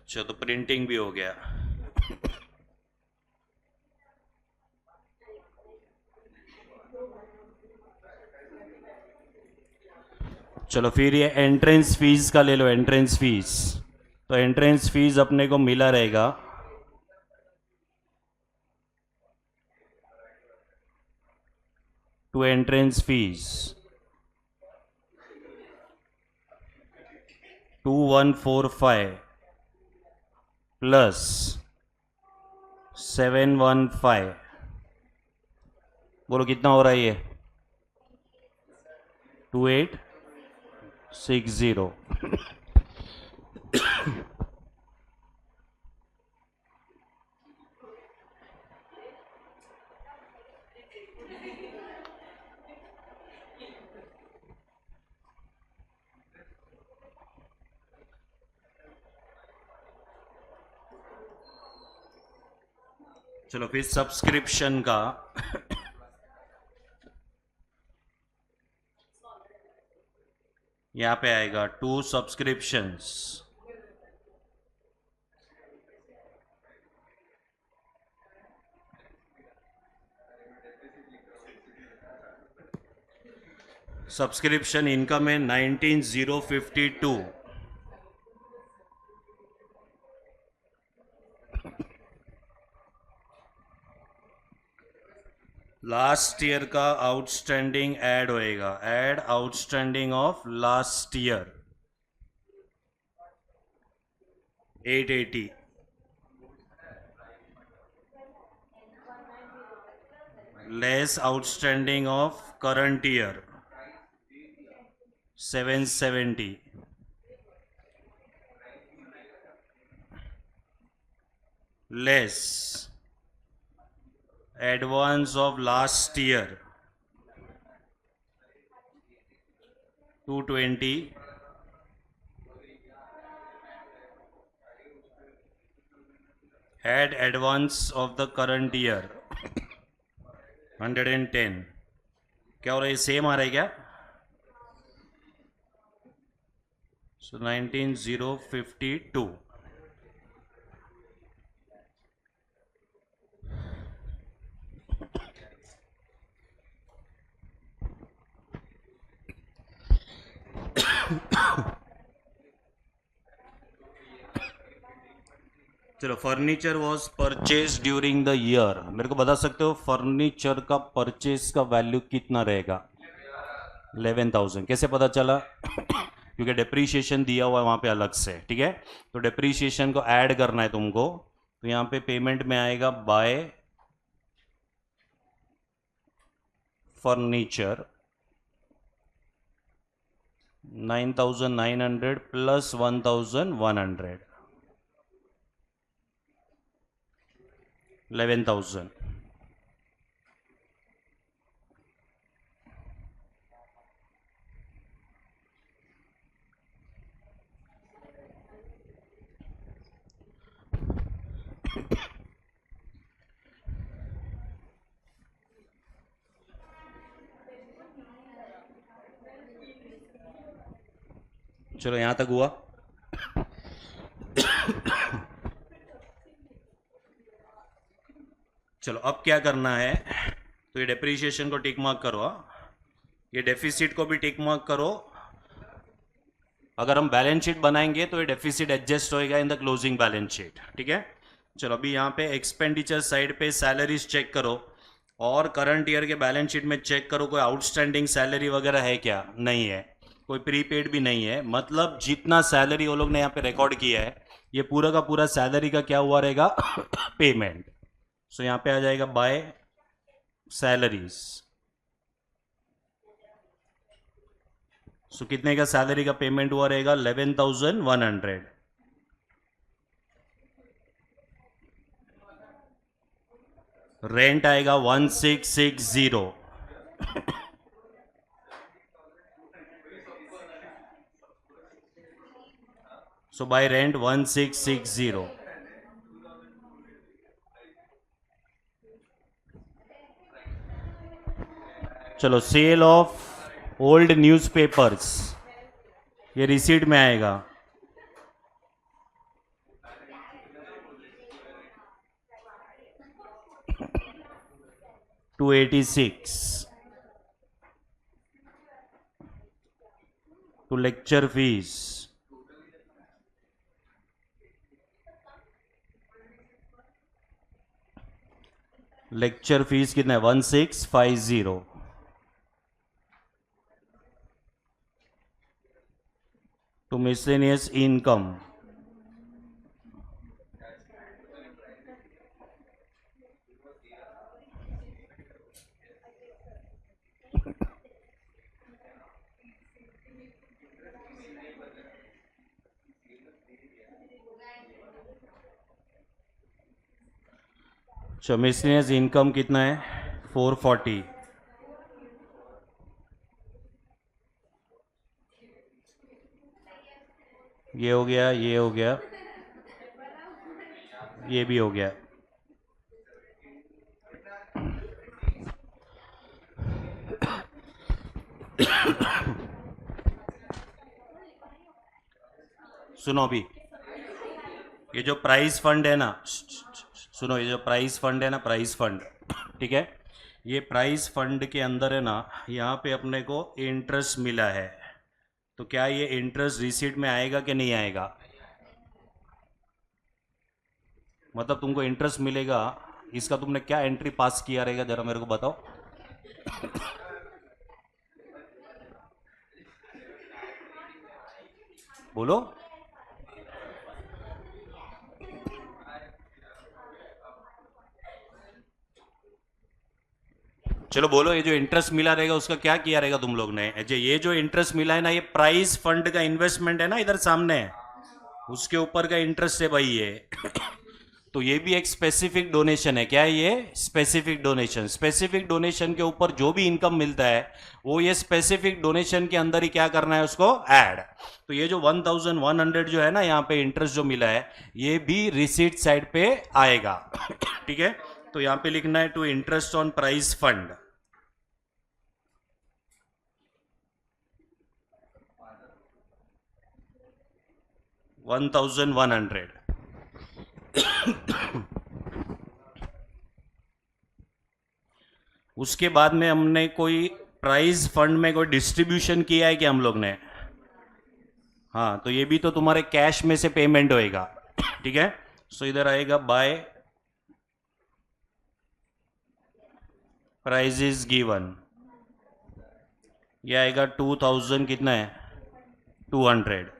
चलो तो प्रिंटिंग भी हो गया। चलो फिर ये एंट्रेंस फीस का ले लो, एंट्रेंस फीस। तो एंट्रेंस फीस अपने को मिला रहेगा टू एंट्रेंस फीस 2145 प्लस 715, बोलो कितना हो रहा है ये? 2860। चलो फिर सब्सक्रिप्शन का यहाँ पे आएगा 2 सब्सक्रिप्शंस, सब्सक्रिप्शन इनकम है 19052। लास्ट ईयर का आउटस्टैंडिंग ऐड होएगा, add outstanding of last year 880, less outstanding of current year 770, less advance of last year 220, add advance of the current year 110। क्या हो रहा है? सेम आ रहा है क्या? सो 19052। चलो furniture was purchase during the year, मेरे को बता सकते हो फर्नीचर का परचेज का वैल्यू कितना रहेगा? 11,000। कैसे पता चला? क्योंकि डेप्रीशिएशन दिया हुआ है वहाँ पे अलग से, ठीक है? तो डेप्रीशिएशन को ऐड करना है तुमको, तो यहाँ पे पेमेंट में आएगा बाय फर्नीचर 9,900 प्लस 1,100 11,000। चलो यहां तक हुआ। चलो अब क्या करना है? तो ये डेप्रीशिएशन को टिक मार्क करो, ये डेफिसिट को भी टिक मार्क करो। अगर हम बैलेंस शीट बनाएंगे तो ये डेफिसिट एडजस्ट होएगा in the closing balance sheet, ठीक है? चलो अभी यहाँ पे एक्सपेंडिचर साइड पे सैलरीज चेक करो और करंट ईयर के बैलेंस शीट में चेक करो कोई आउटस्टैंडिंग सैलरी वगैरह है क्या? नहीं है, कोई प्रीपेड भी नहीं है। मतलब जितना सैलरी वो लोग ने यहाँ पे रिकॉर्ड किया है ये पूरा का पूरा सैलरी का क्या हुआ रहेगा? पेमेंट। सो यहाँ पे आ जाएगा बाय सैलरीज। सो कितने का सैलरी का पेमेंट हुआ रहेगा? 11,100। रेंट आएगा 1660। So by rent 1660। चलो, सेल ऑफ ओल्ड न्यूज़पेपर्स, ये रिसीट में आएगा। $286। To lecture fees, lecture fees कितना है? 1650। टू मिसलेनियस इनकम, अच्छा मिसलेनियस इनकम कितना है? 440। ये हो गया, ये हो गया, ये भी हो गया। सुनो अभी, ये जो प्राइस फंड है ना, सुनो, ये जो प्राइस फंड है ना, प्राइस फंड, ठीक है, ये प्राइस फंड के अंदर है ना, यहाँ पे अपने को इंटरेस्ट मिला है, तो क्या ये इंटरेस्ट रिसीट में आएगा कि नहीं आएगा? मतलब तुमको इंटरेस्ट मिलेगा, इसका तुमने क्या एंट्री पास किया रहेगा, जरा मेरे को बताओ। बोलो। चलो बोलो, ये जो इंटरेस्ट मिला रहेगा उसका क्या किया रहेगा तुम लोग ने? ये जो इंटरेस्ट मिला है ना, ये प्राइस फंड का इन्वेस्टमेंट है ना, इधर सामने उसके ऊपर का इंटरेस्ट है भाई ये। तो ये भी एक स्पेसिफिक डोनेशन है। क्या है ये? Specific donation. स्पेसिफिक डोनेशन के ऊपर जो भी इनकम मिलता है वो ये स्पेसिफिक डोनेशन के अंदर ही क्या करना है, उसको ऐड। तो ये जो 1100 जो है ना, यहाँ पे इंटरेस्ट जो मिला है, ये भी रिसीट साइड पे आएगा। ठीक है, तो यहाँ पे लिखना है to interest on price fund. $1,100। उसके बाद में हमने कोई प्राइज फंड में कोई डिस्ट्रीब्यूशन किया है कि हम लोग ने? हाँ, तो ये भी तो तुम्हारे कैश में से पेमेंट होएगा। ठीक है, सो इधर आएगा बाय प्राइजेस गिवन, ये आएगा 2000, कितना है? 200।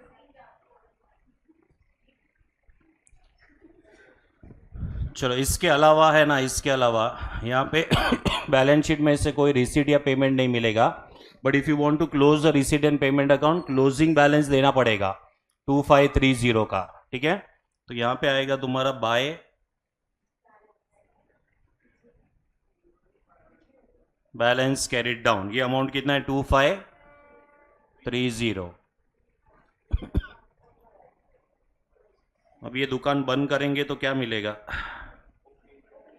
चलो, इसके अलावा है ना, इसके अलावा यहाँ पे बैलेंस शीट में से कोई रिसीट या पेमेंट नहीं मिलेगा, but if you want to close the receipt and payment account, closing balance देना पड़ेगा 2530 का। ठीक है, तो यहाँ पे आएगा तुम्हारा बाय बैलेंस कैरिड डाउन, ये अमाउंट कितना है? 2530। अब ये दुकान बंद करेंगे तो क्या मिलेगा?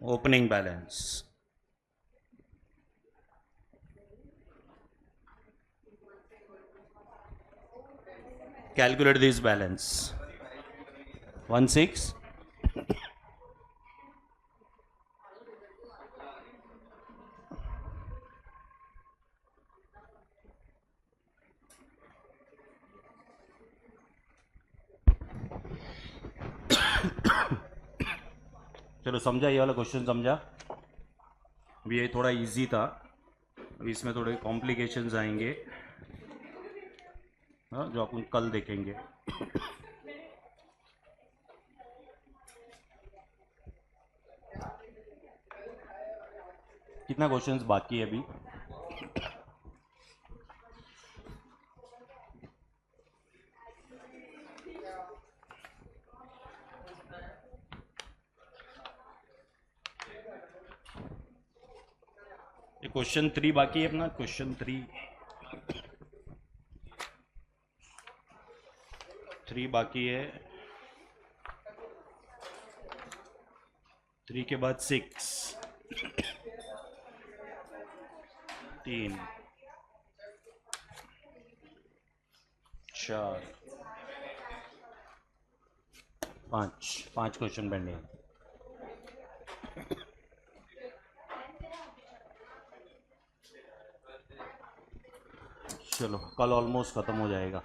Opening balance. Calculate this balance. 16। चलो समझा, ये वाला क्वेश्चन समझा? अभी ये थोड़ा इजी था, अभी इसमें थोड़े कॉम्प्लिकेशंस आएंगे, हाँ, जो अपन कल देखेंगे। कितना क्वेश्चंस बाकी है अभी? ये क्वेश्चन 3 बाकी है अपना, क्वेश्चन 3 बाकी है। 3 के बाद 6, 3, 4, 5 क्वेश्चन पेंडिंग है। चलो कल ऑलमोस्ट ख़त्म हो जाएगा।